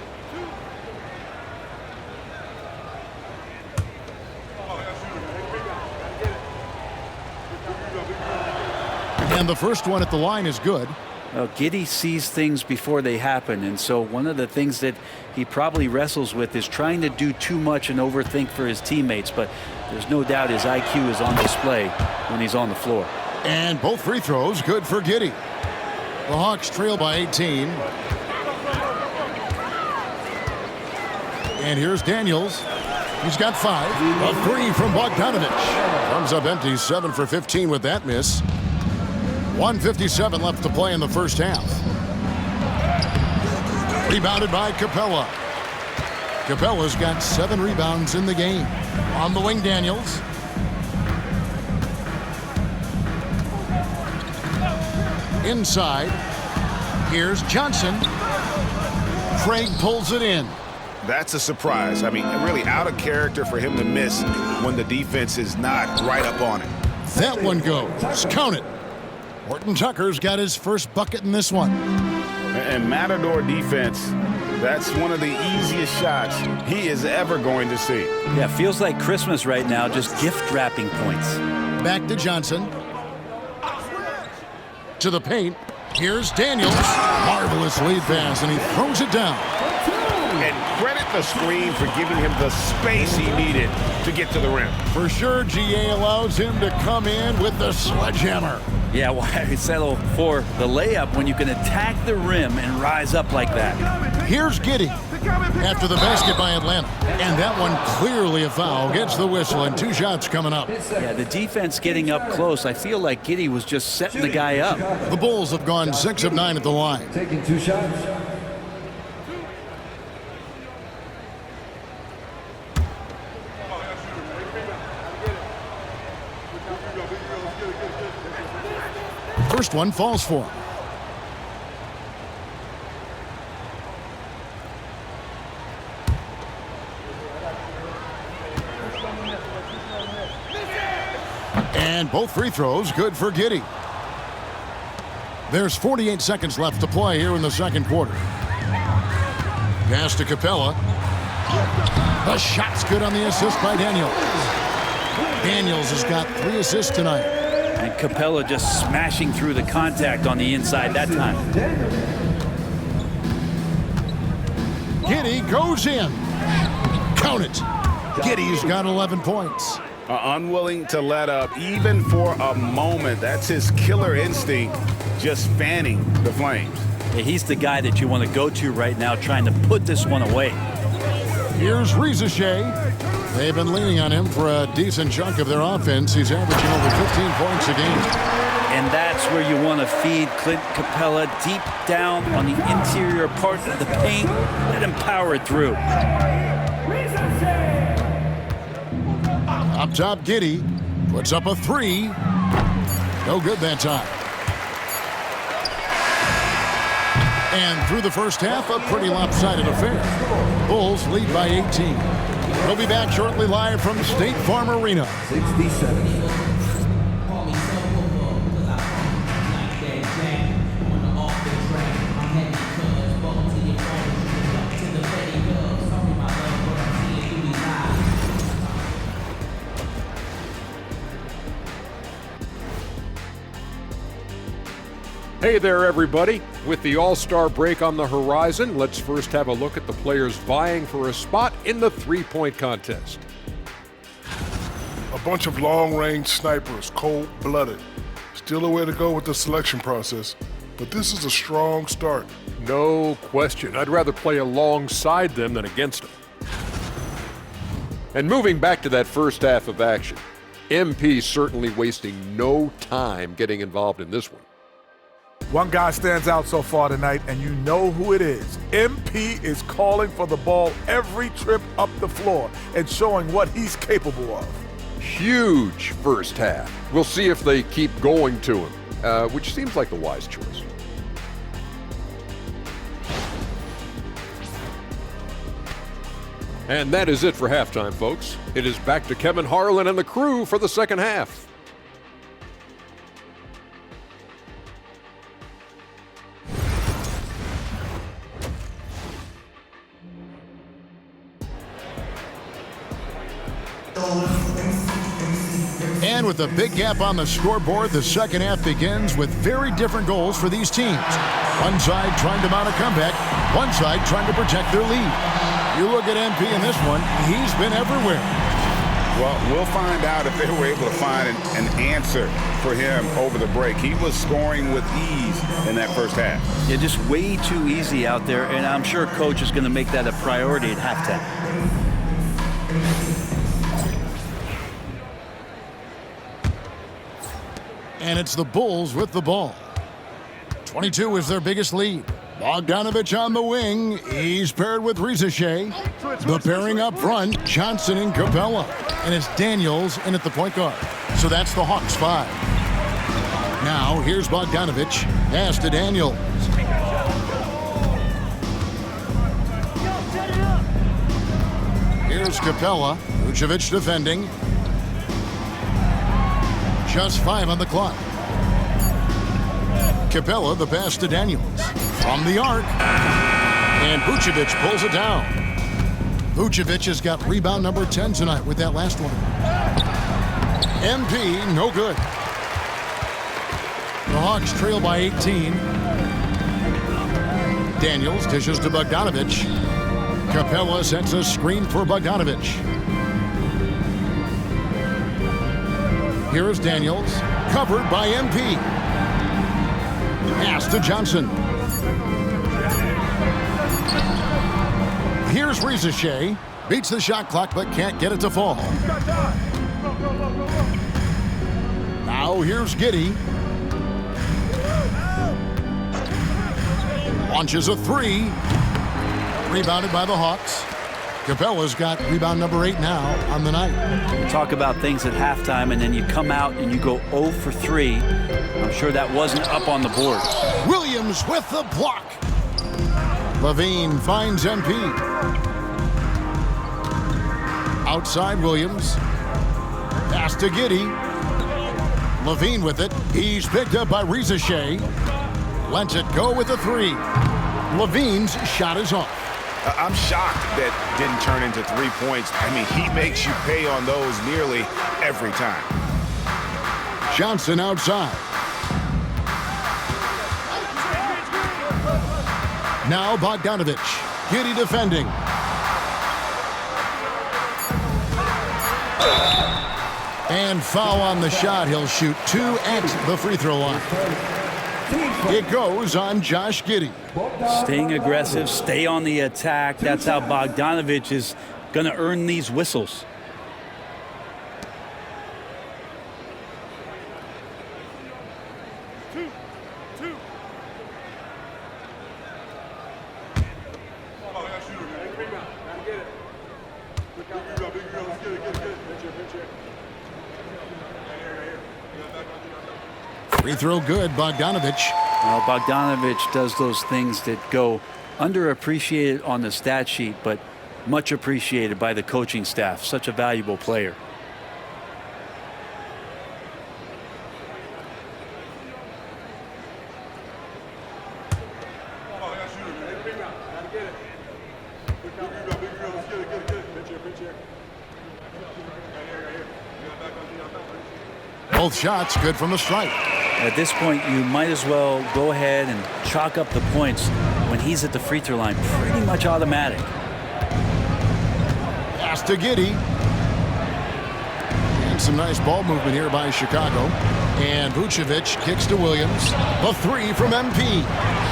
[SPEAKER 4] And the first one at the line is good.
[SPEAKER 7] Well, Giddey sees things before they happen, and so one of the things that he probably wrestles with is trying to do too much and overthink for his teammates, but there's no doubt his IQ is on display when he's on the floor.
[SPEAKER 4] And both free throws good for Giddey. The Hawks trail by 18. And here's Daniels. He's got 5. A 3 from Bogdanovich. Comes up empty, 7 for 15 with that miss. 1:57 left to play in the first half. Rebounded by Capella. Capella's got 7 rebounds in the game. On the wing, Daniels. Inside. Here's Johnson. Craig pulls it in.
[SPEAKER 8] That's a surprise. I mean, really out of character for him to miss when the defense is not right up on it.
[SPEAKER 4] That one goes. Count it. Horton Tucker's got his first bucket in this one.
[SPEAKER 8] And Matador defense, that's one of the easiest shots he is ever going to see.
[SPEAKER 7] Yeah, feels like Christmas right now, just gift wrapping points.
[SPEAKER 4] Back to Johnson. To the paint. Here's Daniels. Marvelous lead pass, and he throws it down.
[SPEAKER 8] And credit the screen for giving him the space he needed to get to the rim.
[SPEAKER 4] For sure, GA allows him to come in with the sledgehammer.
[SPEAKER 7] Yeah, why settle for the layup when you can attack the rim and rise up like that?
[SPEAKER 4] Here's Giddey after the basket by Atlanta. And that one clearly a foul. Gets the whistle, and 2 shots coming up.
[SPEAKER 7] Yeah, the defense getting up close. I feel like Giddey was just setting the guy up.
[SPEAKER 4] The Bulls have gone 6 of 9 at the line.
[SPEAKER 2] Taking 2 shots.
[SPEAKER 4] First one falls for him. And both free throws good for Giddey. There's 48 seconds left to play here in the second quarter. Pass to Capella. The shot's good on the assist by Daniels. Daniels has got 3 assists tonight.
[SPEAKER 7] And Capella just smashing through the contact on the inside that time.
[SPEAKER 4] Giddey goes in. Count it. Giddey's got 11 points.
[SPEAKER 8] Unwilling to let up even for a moment. That's his killer instinct, just fanning the flames.
[SPEAKER 7] Yeah, he's the guy that you want to go to right now, trying to put this one away.
[SPEAKER 4] Here's Rizachet. They've been leaning on him for a decent chunk of their offense. He's averaging over 15 points a game.
[SPEAKER 7] And that's where you want to feed Clint Capella, deep down on the interior part of the paint. Let him power it through.
[SPEAKER 4] Up top, Giddey puts up a three. No good that time. And through the first half, a pretty lopsided affair. Bulls lead by 18. We'll be back shortly live from State Farm Arena.
[SPEAKER 10] 67.
[SPEAKER 11] Hey there, everybody. With the All-Star break on the horizon, let's first have a look at the players vying for a spot in the three-point contest.
[SPEAKER 12] A bunch of long-range snipers, cold-blooded. Still a way to go with the selection process, but this is a strong start.
[SPEAKER 11] No question. I'd rather play alongside them than against them. And moving back to that first half of action, MP certainly wasting no time getting involved in this one.
[SPEAKER 13] One guy stands out so far tonight, and you know who it is. MP is calling for the ball every trip up the floor and showing what he's capable of.
[SPEAKER 11] Huge first half. We'll see if they keep going to him, which seems like the wise choice. And that is it for halftime, folks. It is back to Kevin Harlan and the crew for the second half.
[SPEAKER 4] And with a big gap on the scoreboard, the second half begins with very different goals for these teams. One side trying to mount a comeback, one side trying to protect their lead. You look at MP in this one, he's been everywhere.
[SPEAKER 6] Well, we'll find out if they were able to find an answer for him over the break. He was scoring with ease in that first half.
[SPEAKER 7] Yeah, just way too easy out there, and I'm sure Coach is going to make that a priority at halftime.
[SPEAKER 4] And it's the Bulls with the ball. 22 is their biggest lead. Bogdanovich on the wing. He's paired with Rizachet. The pairing up front, Johnson and Capella. And it's Daniels in at the point guard. So that's the Hawks 5. Now here's Bogdanovich. Pass to Daniels. Here's Capella. Vucevic defending. Just 5 on the clock. Capella, the pass to Daniels. From the arc. And Vucevic pulls it down. Vucevic has got rebound number 10 tonight with that last one. MP, no good. The Hawks trail by 18. Daniels dishes to Bogdanovich. Capella sets a screen for Bogdanovich. Here is Daniels, covered by MP. Pass to Johnson. Here's Rizachet. Beats the shot clock, but can't get it to fall. Now here's Giddey. Launches a three. Rebounded by the Hawks. Capella's got rebound number 8 now on the night.
[SPEAKER 7] You talk about things at halftime, and then you come out and you go 0 for 3. I'm sure that wasn't up on the board.
[SPEAKER 4] Williams with the block. Levine finds MP. Outside Williams. Pass to Giddey. Levine with it. He's picked up by Rizachet. Lets it go with a 3. Levine's shot is off.
[SPEAKER 8] I'm shocked that didn't turn into 3 points. I mean, he makes you pay on those nearly every time.
[SPEAKER 4] Johnson outside. Now Bogdanovich. Giddey defending. And foul on the shot. He'll shoot 2 at the free throw line. It goes on Josh Giddey.
[SPEAKER 7] Staying aggressive, stay on the attack. That's how Bogdanovich is going to earn these whistles.
[SPEAKER 4] Free throw good, Bogdanovich.
[SPEAKER 7] Well, Bogdanovich does those things that go underappreciated on the stat sheet, but much appreciated by the coaching staff. Such a valuable player.
[SPEAKER 4] Both shots good from the stripe.
[SPEAKER 7] At this point, you might as well go ahead and chalk up the points when he's at the free throw line. Pretty much automatic.
[SPEAKER 4] Pass to Giddey. And some nice ball movement here by Chicago. And Vucevic kicks to Williams. The three from MP.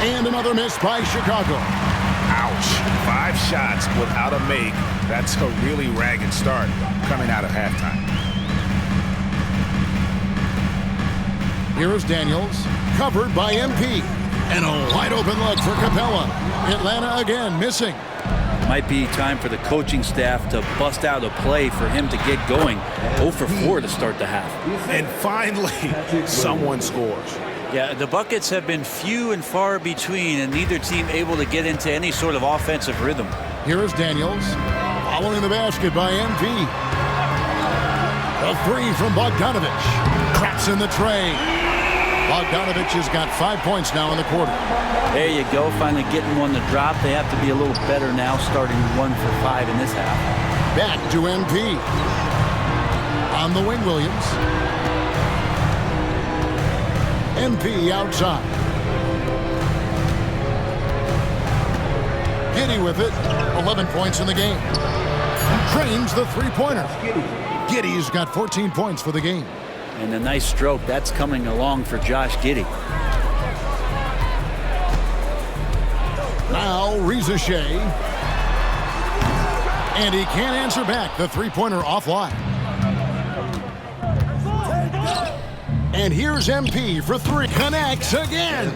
[SPEAKER 4] And another miss by Chicago.
[SPEAKER 8] Ouch. 5 shots without a make. That's a really ragged start coming out of halftime.
[SPEAKER 4] Here is Daniels, covered by MP. And a wide open look for Capella. Atlanta again missing.
[SPEAKER 7] Might be time for the coaching staff to bust out a play for him to get going. 0 for 4 to start the half.
[SPEAKER 8] And finally, someone scores.
[SPEAKER 7] Yeah, the buckets have been few and far between, and neither team able to get into any sort of offensive rhythm.
[SPEAKER 4] Here is Daniels, following the basket by MP. The three from Bogdanovich. Cracks in the tray. Bogdanovich has got 5 points now in the quarter.
[SPEAKER 7] There you go, finally getting one to drop. They have to be a little better now, starting 1 for 5 in this half.
[SPEAKER 4] Back to MP. On the wing, Williams. MP outside. Giddey with it. 11 points in the game. Drains the three-pointer. Giddey's got 14 points for the game.
[SPEAKER 7] And a nice stroke. That's coming along for Josh Giddey.
[SPEAKER 4] Now Reza Shea. And he can't answer back. The three-pointer offline. And here's MP for 3. Connects again.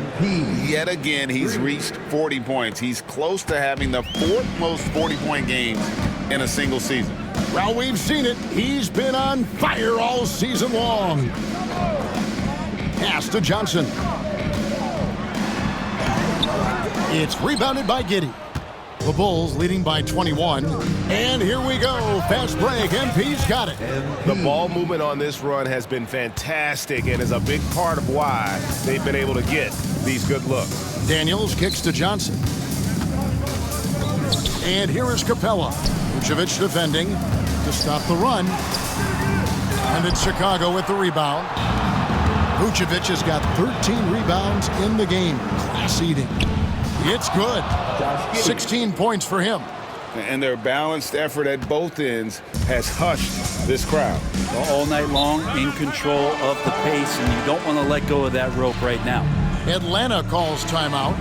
[SPEAKER 6] Yet again, he's reached 40 points. He's close to having the 4th most 40-point games in a single season.
[SPEAKER 4] Well, we've seen it. He's been on fire all season long. Pass to Johnson. It's rebounded by Giddey. The Bulls leading by 21. And here we go. Fast break. MP's got it.
[SPEAKER 8] The ball movement on this run has been fantastic and is a big part of why they've been able to get these good looks.
[SPEAKER 4] Daniels kicks to Johnson. And here is Capella. Vucevic defending to stop the run. And it's Chicago with the rebound. Vucevic has got 13 rebounds in the game. Class eating. It's good. 16 points for him.
[SPEAKER 6] And their balanced effort at both ends has hushed this crowd.
[SPEAKER 7] All night long, in control of the pace, and you don't want to let go of that rope right now.
[SPEAKER 4] Atlanta calls timeout.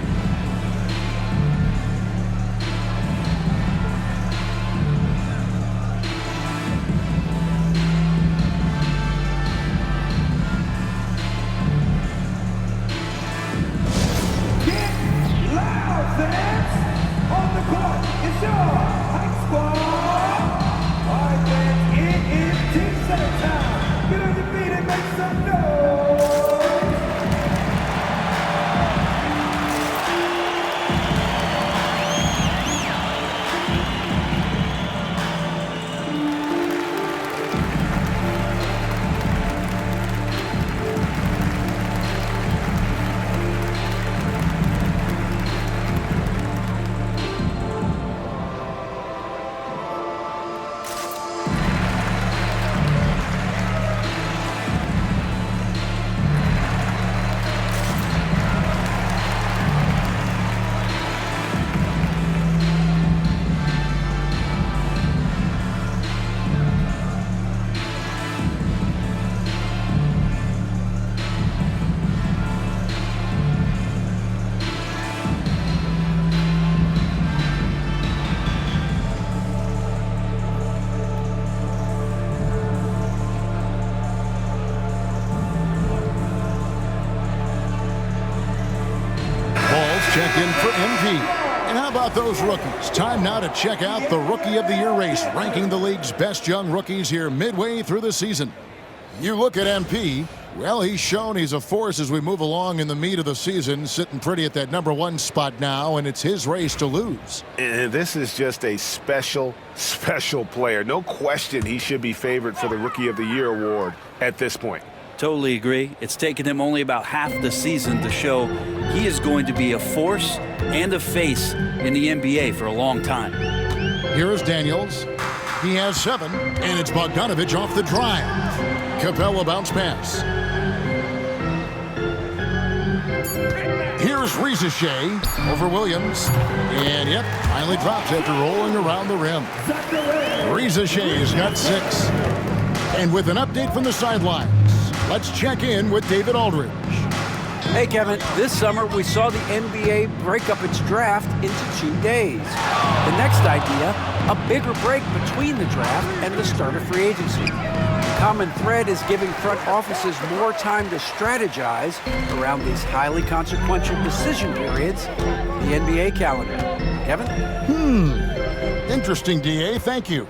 [SPEAKER 4] about those rookies? Time now to check out the Rookie of the Year race, ranking the league's best young rookies here midway through the season. You look at MP, well, he's shown he's a force as we move along in the meat of the season, sitting pretty at that #1 spot now, and it's his race to lose.
[SPEAKER 8] And this is just a special, special player. No question he should be favored for the Rookie of the Year award at this point.
[SPEAKER 7] Totally agree. It's taken him only about half the season to show he is going to be a force and a face in the NBA for a long time.
[SPEAKER 4] Here is Daniels. He has 7, and it's Bogdanovich off the drive. Capella bounce pass. Here's Rizachet over Williams. And yep, finally drops after rolling around the rim. Rizachet's got 6. And with an update from the sidelines, let's check in with David Aldridge.
[SPEAKER 9] Hey, Kevin, this summer we saw the NBA break up its draft into 2 days. The next idea, a bigger break between the draft and the start of free agency. The common thread is giving front offices more time to strategize around these highly consequential decision periods, the NBA calendar. Kevin?
[SPEAKER 4] Interesting, DA. Thank you.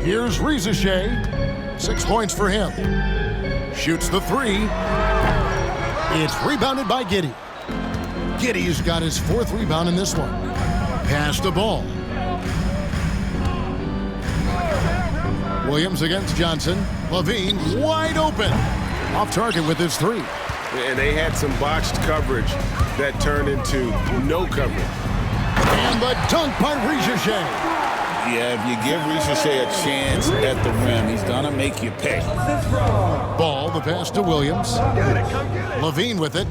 [SPEAKER 4] Here's Rizachet. 6 points for him. Shoots the 3. It's rebounded by Giddey. Giddey's got his 4th rebound in this one. Pass the ball. Williams against Johnson. Levine wide open. Off target with his 3.
[SPEAKER 8] And they had some botched coverage that turned into no coverage.
[SPEAKER 4] And the dunk by Rizachet.
[SPEAKER 6] Yeah, if you give Rizachet a chance at the rim, he's going to make you pay.
[SPEAKER 4] Ball, the pass to Williams. Levine with it.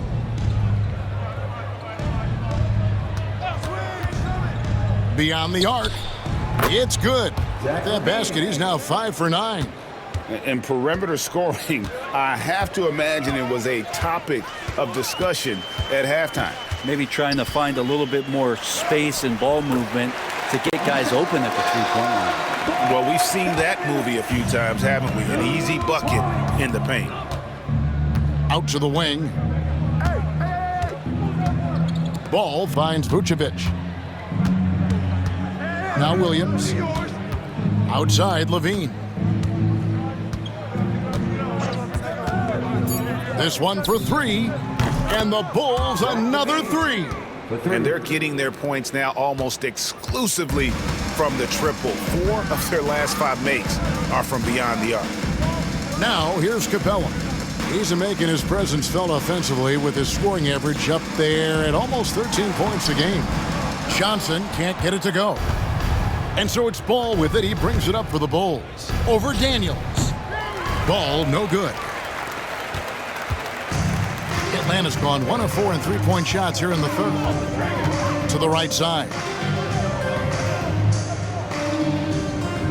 [SPEAKER 4] Beyond the arc. It's good. With that basket, he's now 5 for 9.
[SPEAKER 6] And perimeter scoring, I have to imagine it was a topic of discussion at halftime.
[SPEAKER 7] Maybe trying to find a little bit more space and ball movement to get guys open at the three-point line.
[SPEAKER 8] Well, we've seen that movie a few times, haven't we? An easy bucket in the paint.
[SPEAKER 4] Out to the wing. Ball finds Vucevic. Now Williams. Outside, Levine. This one for 3. And the Bulls another 3.
[SPEAKER 8] And they're getting their points now almost exclusively from the triple. 4 of their last 5 makes are from beyond the arc.
[SPEAKER 4] Now here's Capella. He's making his presence felt offensively with his scoring average up there at almost 13 points a game. Johnson can't get it to go. And so it's Ball with it. He brings it up for the Bulls. Over Daniels. Ball no good. Atlanta's gone 1 of 4 in three-point shots here in the 3rd. To the right side.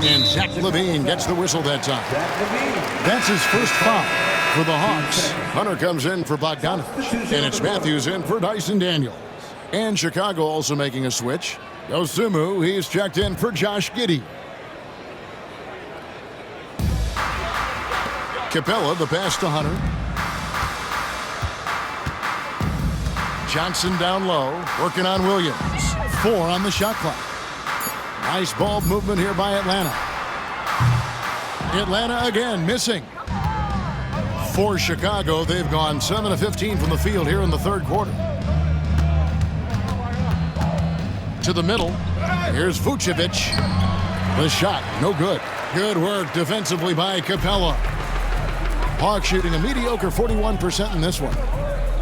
[SPEAKER 4] And Zach LaVine gets the whistle that time. That's his first foul for the Hawks. Hunter comes in for Bogdanovich. And it's Matthews in for Dyson Daniels. And Chicago also making a switch. Dosunmu, he's checked in for Josh Giddey. Capella, the pass to Hunter. Johnson down low, working on Williams. 4 on the shot clock. Nice ball movement here by Atlanta. Atlanta again missing. For Chicago, they've gone 7 of 15 from the field here in the 3rd quarter. To the middle. Here's Vucevic. The shot, no good. Good work defensively by Capella. Hawks shooting a mediocre 41% in this one.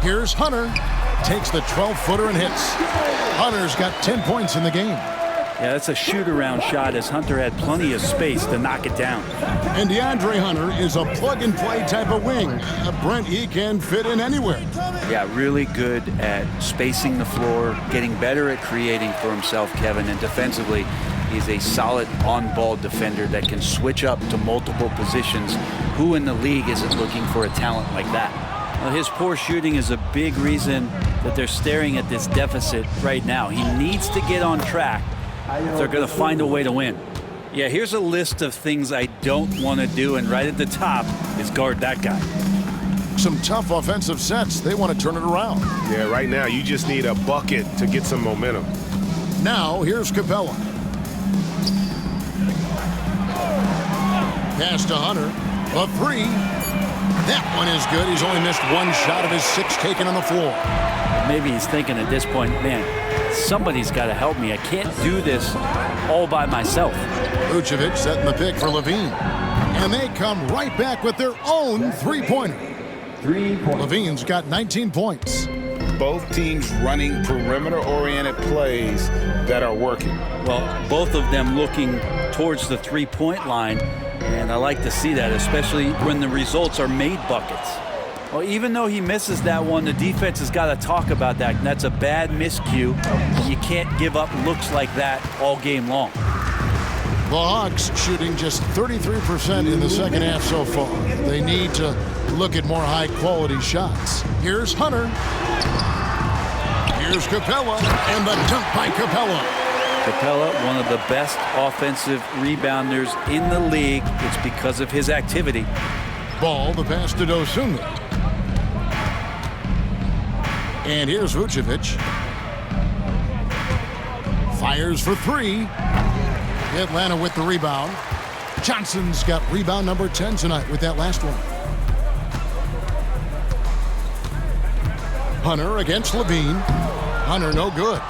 [SPEAKER 4] Here's Hunter. Takes the 12-footer and hits. Hunter's got 10 points in the game.
[SPEAKER 7] Yeah, that's a shoot-around shot as Hunter had plenty of space to knock it down.
[SPEAKER 4] And DeAndre Hunter is a plug-and-play type of wing. Brent, he can fit in anywhere.
[SPEAKER 7] Yeah, really good at spacing the floor, getting better at creating for himself, Kevin, and defensively, he's a solid on-ball defender that can switch up to multiple positions. Who in the league isn't looking for a talent like that? Well, his poor shooting is a big reason that they're staring at this deficit right now. He needs to get on track if they're going to find a way to win. Yeah, here's a list of things I don't want to do, and right at the top is guard that guy.
[SPEAKER 4] Some tough offensive sets. They want to turn it around.
[SPEAKER 8] Yeah, right now you just need a bucket to get some momentum.
[SPEAKER 4] Now, here's Capella. Pass to Hunter. A three. That one is good. He's only missed one shot of his 6 taken on the floor.
[SPEAKER 7] Maybe he's thinking at this point, man, somebody's got to help me. I can't do this all by myself.
[SPEAKER 4] Vucevic setting the pick for Levine. And they come right back with their own three-pointer. Levine's got 19 points.
[SPEAKER 6] Both teams running perimeter-oriented plays that are working.
[SPEAKER 7] Well, both of them looking towards the three-point line, and I like to see that, especially when the results are made buckets. Well, even though he misses that one, the defense has got to talk about that. And that's a bad miscue. You can't give up looks like that all game long.
[SPEAKER 4] The Hawks shooting just 33% in the second half so far. They need to look at more high-quality shots. Here's Hunter. Here's Capella, and the dunk by Capella.
[SPEAKER 7] Capella, one of the best offensive rebounders in the league. It's because of his activity.
[SPEAKER 4] Ball, the pass to Dosunmu. And here's Vucevic. Fires for three. Atlanta with the rebound. Johnson's got rebound number 10 tonight with that last one. Hunter against Levine. Hunter no good.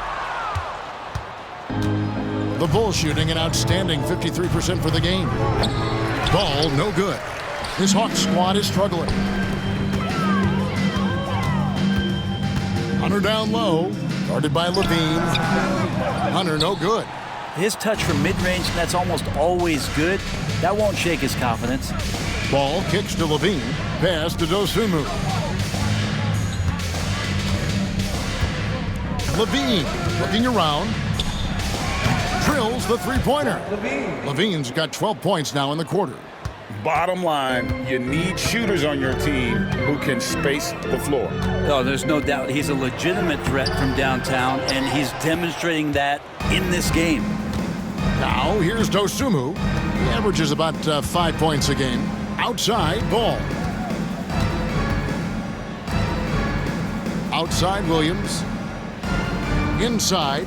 [SPEAKER 4] The Bulls shooting an outstanding 53% for the game. Ball no good. His Hawks squad is struggling. Hunter down low, guarded by Levine. Hunter no good.
[SPEAKER 7] His touch from mid-range, that's almost always good. That won't shake his confidence.
[SPEAKER 4] Ball kicks to Levine. Pass to Dosunmu. Levine looking around. Drills the three-pointer. Levine's got 12 points now in the quarter.
[SPEAKER 6] Bottom line, you need shooters on your team who can space the floor.
[SPEAKER 7] Oh, there's no doubt he's a legitimate threat from downtown, and he's demonstrating that in this game.
[SPEAKER 4] Now, here's Dosunmu. He averages about 5 points a game. Outside, Ball. Outside, Williams. Inside.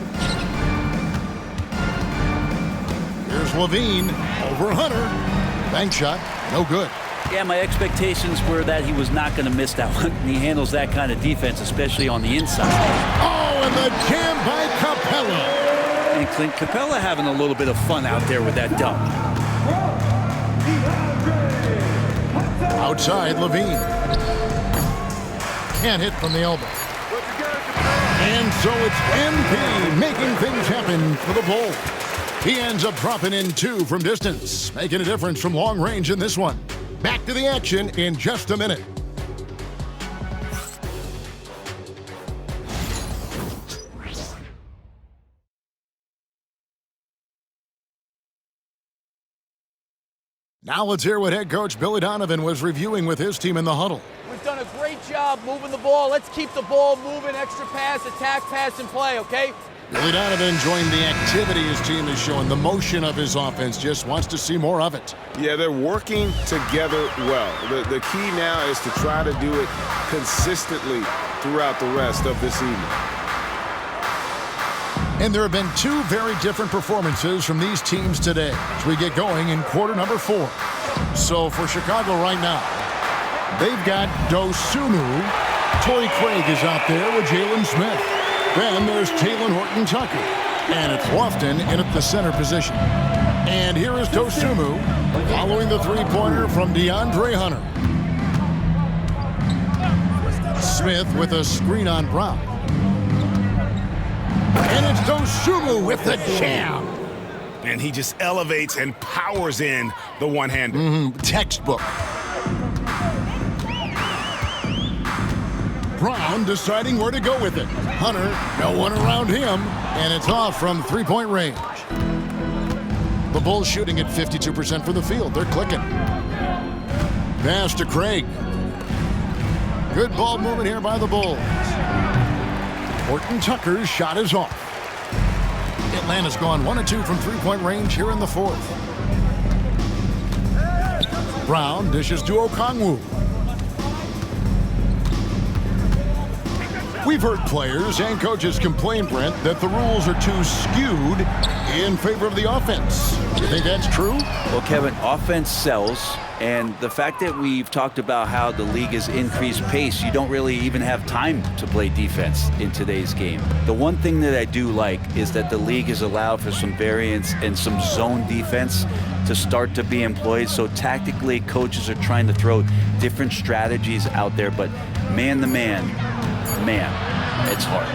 [SPEAKER 4] Here's Levine over Hunter. Bank shot, no good.
[SPEAKER 7] Yeah, my expectations were that he was not going to miss that one. He handles that kind of defense, especially on the inside.
[SPEAKER 4] Oh, and the jam by Capella.
[SPEAKER 7] And Clint Capella having a little bit of fun out there with that dunk.
[SPEAKER 4] Outside, Levine. Can't hit from the elbow. And so it's MP making things happen for the Bulls. He ends up dropping in 2 from distance, making a difference from long range in this one. Back to the action in just a minute. Now let's hear what head coach Billy Donovan was reviewing with his team in the huddle.
[SPEAKER 10] We've done a great job moving the ball. Let's keep the ball moving, extra pass, attack, pass, and play, okay?
[SPEAKER 4] Billy Donovan enjoying the activity his team is showing, the motion of his offense, just wants to see more of it.
[SPEAKER 8] Yeah, they're working together well. The key now is to try to do it consistently throughout the rest of this evening.
[SPEAKER 4] And there have been 2 very different performances from these teams today as we get going in quarter number 4. So for Chicago right now, they've got Dosunmu. Torrey Craig is out there with Jalen Smith. Then there's Talen Horton-Tucker. And it's Lofton in at the center position. And here is Dosunmu following the three-pointer from DeAndre Hunter. Smith with a screen on Brown. And it's Dosunmu with the jam.
[SPEAKER 8] And he just elevates and powers in the one-hander.
[SPEAKER 4] Textbook. Brown deciding where to go with it. Hunter, no one around him, and it's off from three-point range. The Bulls shooting at 52% from the field. They're clicking. Pass to Craig. Good ball movement here by the Bulls. Horton-Tucker's shot is off. Atlanta's gone 1 of 2 from three-point range here in the 4th. Brown dishes to Okongwu. We've heard players and coaches complain, Brent, that the rules are too skewed in favor of the offense. You think that's true?
[SPEAKER 7] Well, Kevin, offense sells, and the fact that we've talked about how the league has increased pace, you don't really even have time to play defense in today's game. The one thing that I do like is that the league has allowed for some variance and some zone defense to start to be employed. So tactically, coaches are trying to throw different strategies out there, but man-to-man, it's hard.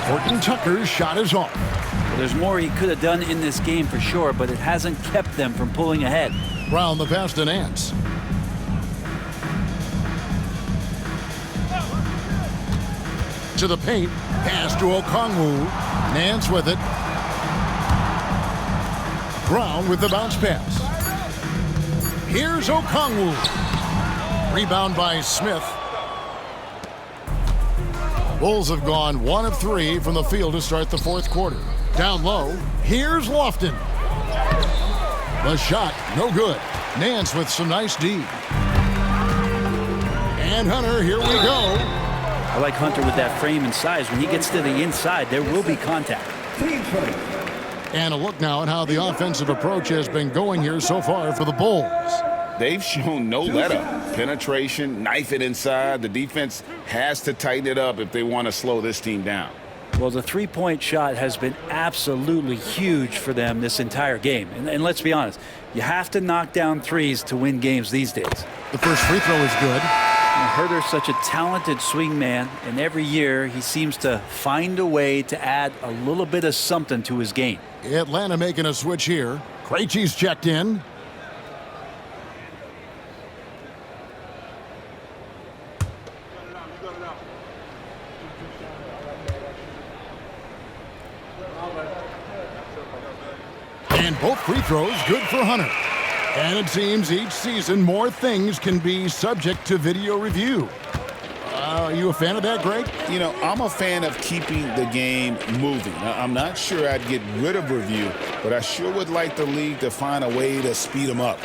[SPEAKER 4] Horton Tucker's shot is off.
[SPEAKER 7] Well, there's more he could have done in this game for sure, but it hasn't kept them from pulling ahead.
[SPEAKER 4] Brown the pass to Nance. To the paint. Pass to Okongwu. Nance with it. Brown with the bounce pass. Here's Okongwu. Rebound by Smith. Bulls have gone 1 of 3 from the field to start the fourth quarter. Down low. Here's Lofton. The shot, no good. Nance with some nice D. And Hunter, here we go.
[SPEAKER 7] I like Hunter with that frame and size. When he gets to the inside, there will be contact.
[SPEAKER 4] And a look now at how the offensive approach has been going here so far for the Bulls.
[SPEAKER 6] They've shown no let-up. Penetration, knife it inside. The defense has to tighten it up if they want to slow this team down.
[SPEAKER 7] Well, the three-point shot has been absolutely huge for them this entire game. And let's be honest, you have to knock down threes to win games these days.
[SPEAKER 4] The first free throw is good.
[SPEAKER 7] Herder's such a talented swing man, and every year he seems to find a way to add a little bit of something to his game.
[SPEAKER 4] Atlanta making a switch here. Krejci's checked in. And both free throws good for Hunter. And it seems each season more things can be subject to video review. Are you a fan of that, Greg?
[SPEAKER 6] You know, I'm a fan of keeping the game moving. I'm not sure I'd get rid of review, but I sure would like the league to find a way to speed them up.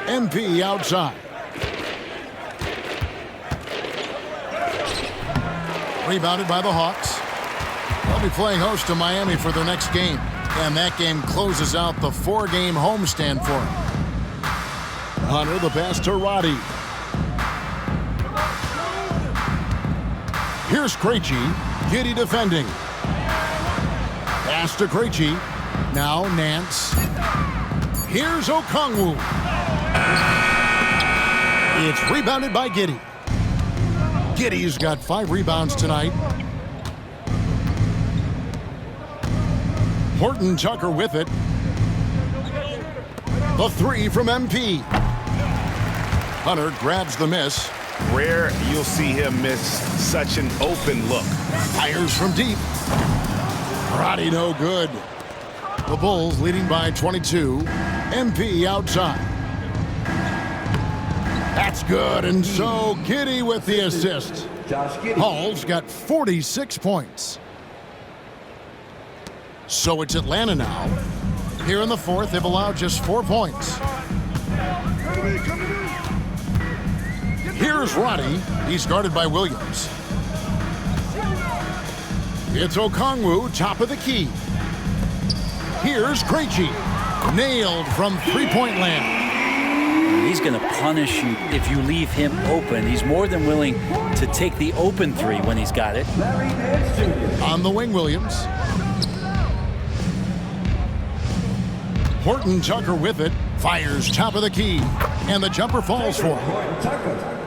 [SPEAKER 4] MP outside. Rebounded by the Hawks. They'll be playing host to Miami for their next game. And that game closes out the 4-game homestand for him. Hunter the pass to Roddy. Here's Krejci. Giddey defending. Pass to Krejci. Now Nance. Here's Okongwu. It's rebounded by Giddey. Giddey's got 5 rebounds tonight. Horton Tucker with it. The 3 from MP. Hunter grabs the miss.
[SPEAKER 8] Rare you'll see him miss such an open look.
[SPEAKER 4] Fires from deep. Roddy no good. The Bulls leading by 22. MP outside. That's good, and so Giddey with the assist. Hall's got 46 points. So it's Atlanta now. Here in the fourth, they've allowed just 4 points. Here's Roddy. He's guarded by Williams. It's Okongwu, top of the key. Here's Krejci. Nailed from three-point land.
[SPEAKER 7] He's going to punish you if you leave him open. He's more than willing to take the open 3 when he's got it.
[SPEAKER 4] On the wing, Williams. Horton Tucker with it. Fires top of the key. And the jumper falls for him.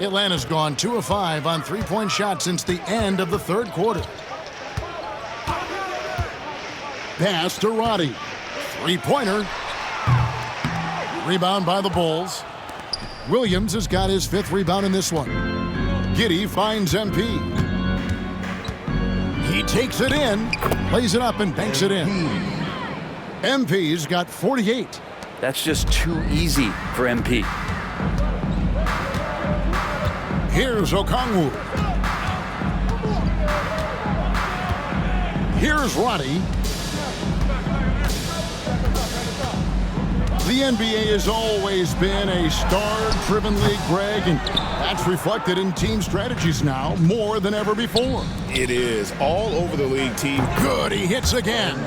[SPEAKER 4] Atlanta's gone 2 of 5 on three-point shots since the end of the third quarter. Pass to Roddy. Three-pointer. Rebound by the Bulls. Williams has got his 5th rebound in this one. Giddey finds MP. He takes it in, plays it up, and banks it in. MP's got 48.
[SPEAKER 7] That's just too easy for MP.
[SPEAKER 4] Here's Okongwu. Here's Roddy. The NBA has always been a star-driven league, Greg, and that's reflected in team strategies now more than ever before.
[SPEAKER 8] It is all over the league, team.
[SPEAKER 4] Good, he hits again.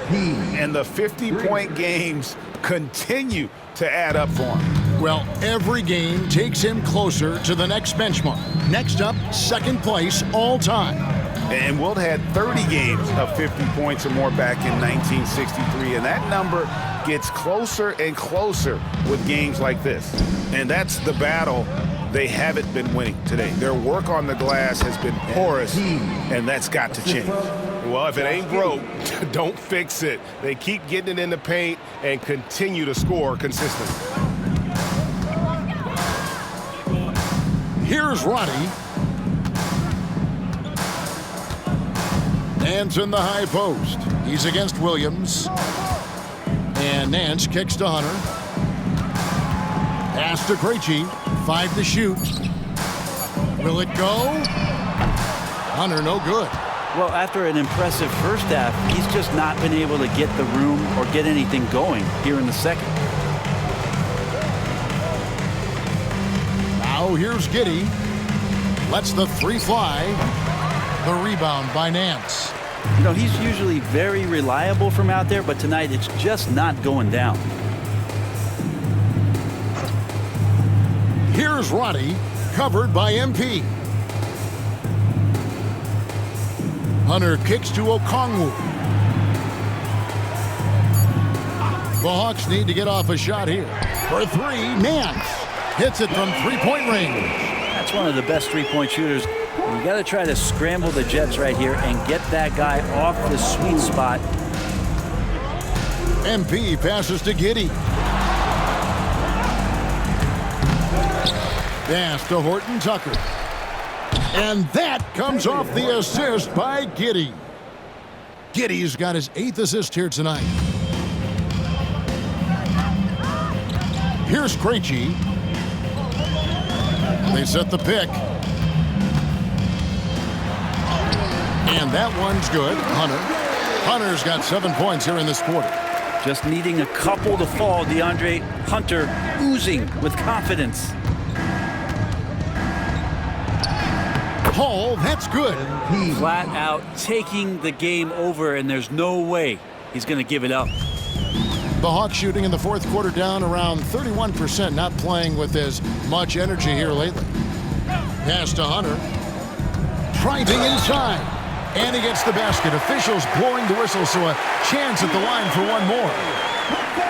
[SPEAKER 8] And the 50-point games continue to add up for him.
[SPEAKER 4] Well, every game takes him closer to the next benchmark. Next up, second place all time.
[SPEAKER 8] And Wilt had 30 games of 50 points or more back in 1963, and that number gets closer and closer with games like this. And that's the battle they haven't been winning today. Their work on the glass has been porous, and that's got to change.
[SPEAKER 14] Well, if it ain't broke, don't fix it. They keep getting it in the paint and continue to score consistently.
[SPEAKER 4] Here's Roddy. Nance in the high post. He's against Williams. And Nance kicks to Hunter. Pass to Krejci. 5 to shoot. Will it go? Hunter, no good.
[SPEAKER 7] Well, after an impressive first half, he's just not been able to get the room or get anything going here in the second.
[SPEAKER 4] Now here's Giddey. Lets the three fly. The rebound by Nance.
[SPEAKER 7] You know, he's usually very reliable from out there, but tonight it's just not going down.
[SPEAKER 4] Here's Roddy, covered by MP. Hunter kicks to Okongwu. The Hawks need to get off a shot here. For three, Nance hits it from three-point range.
[SPEAKER 7] That's one of the best three-point shooters. You got to try to scramble the Jets right here and get that guy off the sweet spot.
[SPEAKER 4] MP passes to Giddey. Pass to Horton Tucker. And that comes off the assist by Giddey. Giddey's got his 8th assist here tonight. Here's Krejci. They set the pick. And that one's good. Hunter's got 7 points here in this quarter.
[SPEAKER 7] Just needing a couple to fall. DeAndre Hunter oozing with confidence.
[SPEAKER 4] Hall, that's good.
[SPEAKER 7] Flat out taking the game over, and there's no way he's going to give it up.
[SPEAKER 4] The Hawks shooting in the fourth quarter down around 31%, not playing with as much energy here lately. Pass to Hunter. Driving inside. And he gets the basket. Officials blowing the whistle, so a chance at the line for one more.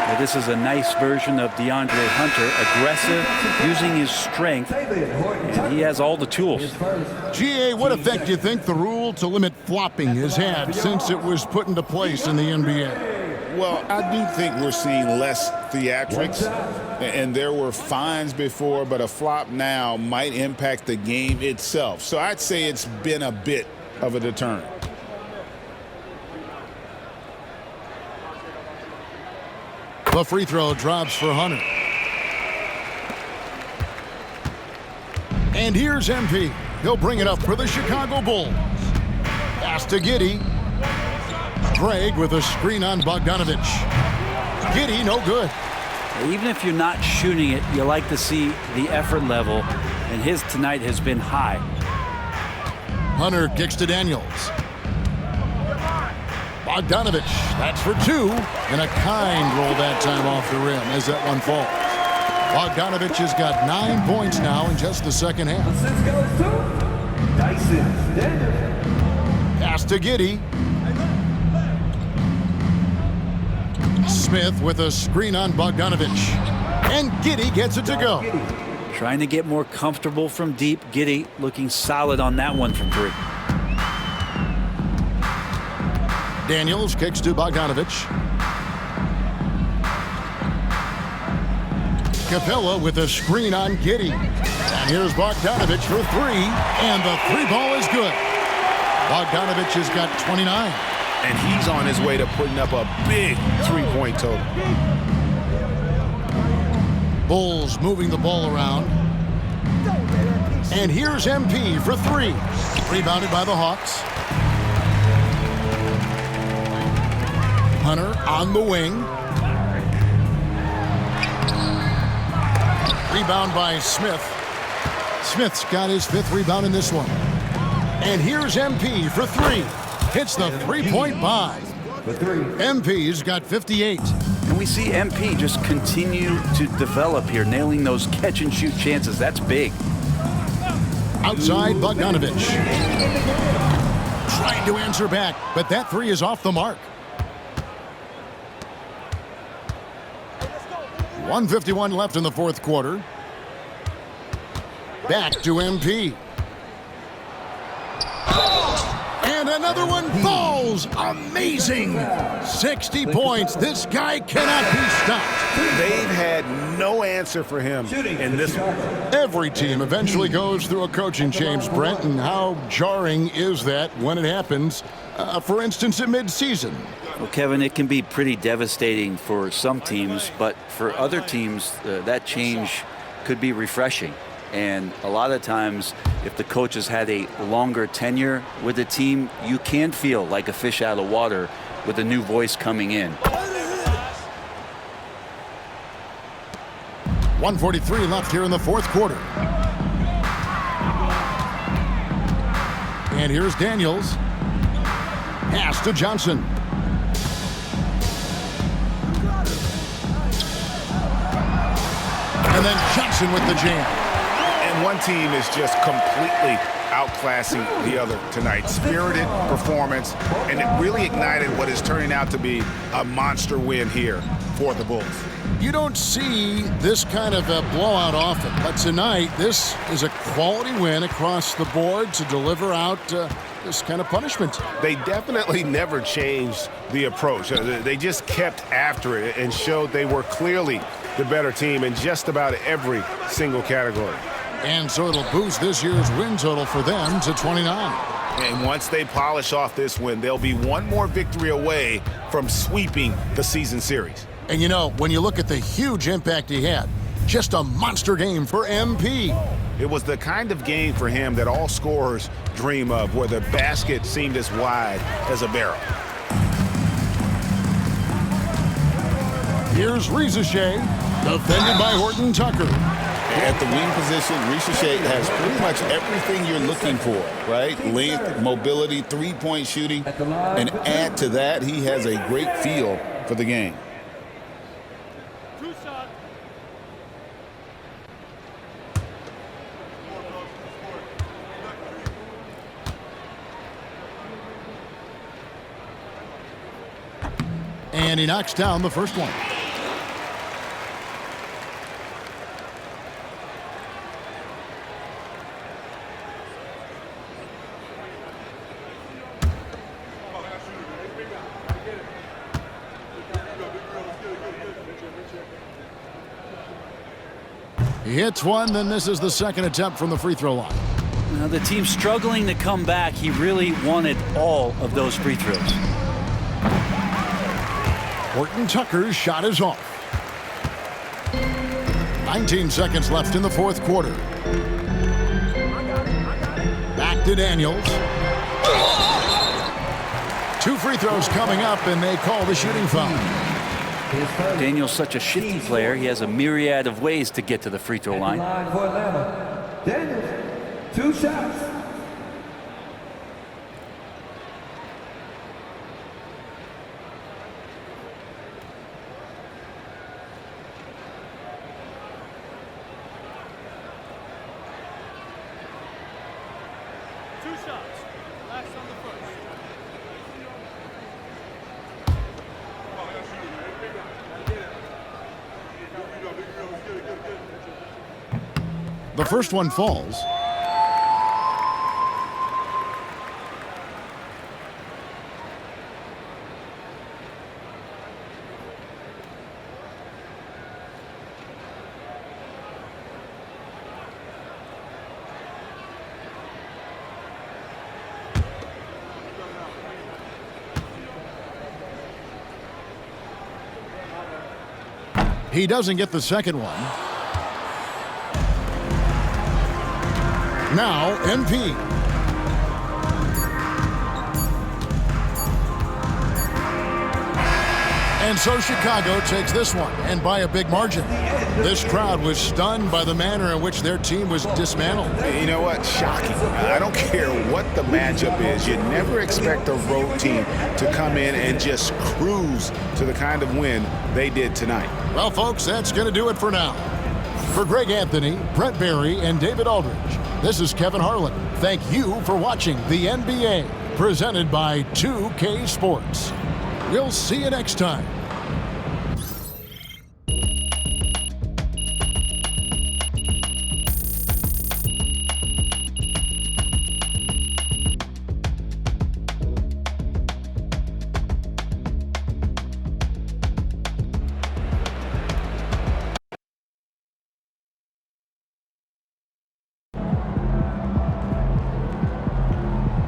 [SPEAKER 7] Well, this is a nice version of DeAndre Hunter, aggressive, using his strength, and he has all the tools.
[SPEAKER 4] GA, what effect do you think the rule to limit flopping has had since it was put into place in the NBA?
[SPEAKER 8] Well, I do think we're seeing less theatrics, and there were fines before, but a flop now might impact the game itself. So I'd say it's been a bit of a deterrent.
[SPEAKER 4] The free throw drops for Hunter. And here's MP. He'll bring it up for the Chicago Bulls. Pass to Giddey. Craig with a screen on Bogdanovich. Giddey, no good.
[SPEAKER 7] Even if you're not shooting it, you like to see the effort level, and his tonight has been high.
[SPEAKER 4] Hunter kicks to Daniels. Bogdanovich, that's for two. And a kind roll that time off the rim as that one falls. Bogdanovich has got 9 points now in just the second half. Pass to Giddey. Smith with a screen on Bogdanovich. And Giddey gets it to go.
[SPEAKER 7] Trying to get more comfortable from deep. Giddey looking solid on that one from three.
[SPEAKER 4] Daniels kicks to Bogdanovich. Capella with a screen on Giddey. And here's Bogdanovich for three. And the three ball is good. Bogdanovich has got 29.
[SPEAKER 14] And he's on his way to putting up a big three-point total.
[SPEAKER 4] Bulls moving the ball around. And here's MP for three. Rebounded by the Hawks. Hunter on the wing. Rebound by Smith. Smith's got his 5th rebound in this one. And here's MP for 3. Hits the three-point buy. MP's got 58.
[SPEAKER 7] And we see MP just continue to develop here, nailing those catch-and-shoot chances. That's big.
[SPEAKER 4] Outside, Bogdanovich. Trying to answer back, but that 3 is off the mark. 1:51 left in the 4th quarter. Back to MP. And another one falls. Amazing. 60 points. This guy cannot be stopped.
[SPEAKER 8] They've had no answer for him in this one.
[SPEAKER 4] Every team eventually goes through a coaching change, Brent, and how jarring is that when it happens, for instance, at midseason?
[SPEAKER 7] Well, Kevin, it can be pretty devastating for some teams, but for other teams, that change could be refreshing. And a lot of times, if the coach has had a longer tenure with the team, you can feel like a fish out of water with a new voice coming in.
[SPEAKER 4] 1:43 left here in the 4th quarter. And here's Daniels. Pass to Johnson. And then Johnson with the jam.
[SPEAKER 8] And one team is just completely outclassing the other tonight. Spirited performance, and it really ignited what is turning out to be a monster win here for the Bulls.
[SPEAKER 4] You don't see this kind of a blowout often, but tonight this is a quality win across the board to deliver out this kind of punishment.
[SPEAKER 14] They definitely never changed the approach. They just kept after it and showed they were clearly the better team in just about every single category.
[SPEAKER 4] And so it'll boost this year's win total for them to 29.
[SPEAKER 8] And once they polish off this win, they'll be one more victory away from sweeping the season series.
[SPEAKER 4] And you know, when you look at the huge impact he had, just a monster game for MP.
[SPEAKER 8] It was the kind of game for him that all scorers dream of, where the basket seemed as wide as a barrel.
[SPEAKER 4] Here's Rizachet, defended by Horton Tucker.
[SPEAKER 6] At the wing position, Rizachet has pretty much everything you're looking for, right? Length, mobility, three-point shooting. And add to that, he has a great feel for the game.
[SPEAKER 4] And he knocks down the first one. He hits one, then this is the second attempt from the free throw line.
[SPEAKER 7] Now the team's struggling to come back. He really wanted all of those free throws.
[SPEAKER 4] Horton Tucker's shot is off. 19 seconds left in the fourth quarter. Back to Daniels. Two free throws coming up, and they call the shooting foul.
[SPEAKER 7] Daniel's such a shifty player. He has a myriad of ways to get to the free throw line.
[SPEAKER 15] For Atlanta, Daniels, 2 shots.
[SPEAKER 4] The first one falls. He doesn't get the second one. Now, MP. And so Chicago takes this one, and by a big margin. This crowd was stunned by the manner in which their team was dismantled.
[SPEAKER 8] You know what? Shocking. I don't care what the matchup is. You never expect a road team to come in and just cruise to the kind of win they did tonight.
[SPEAKER 4] Well, folks, that's going to do it for now. For Greg Anthony, Brent Barry, and David Aldridge, this is Kevin Harlan. Thank you for watching the NBA, presented by 2K Sports. We'll see you next time.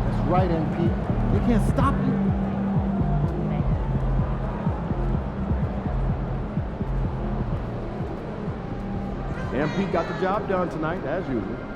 [SPEAKER 2] That's right, MP. They can't stop you.
[SPEAKER 1] MP got the job done tonight, as usual.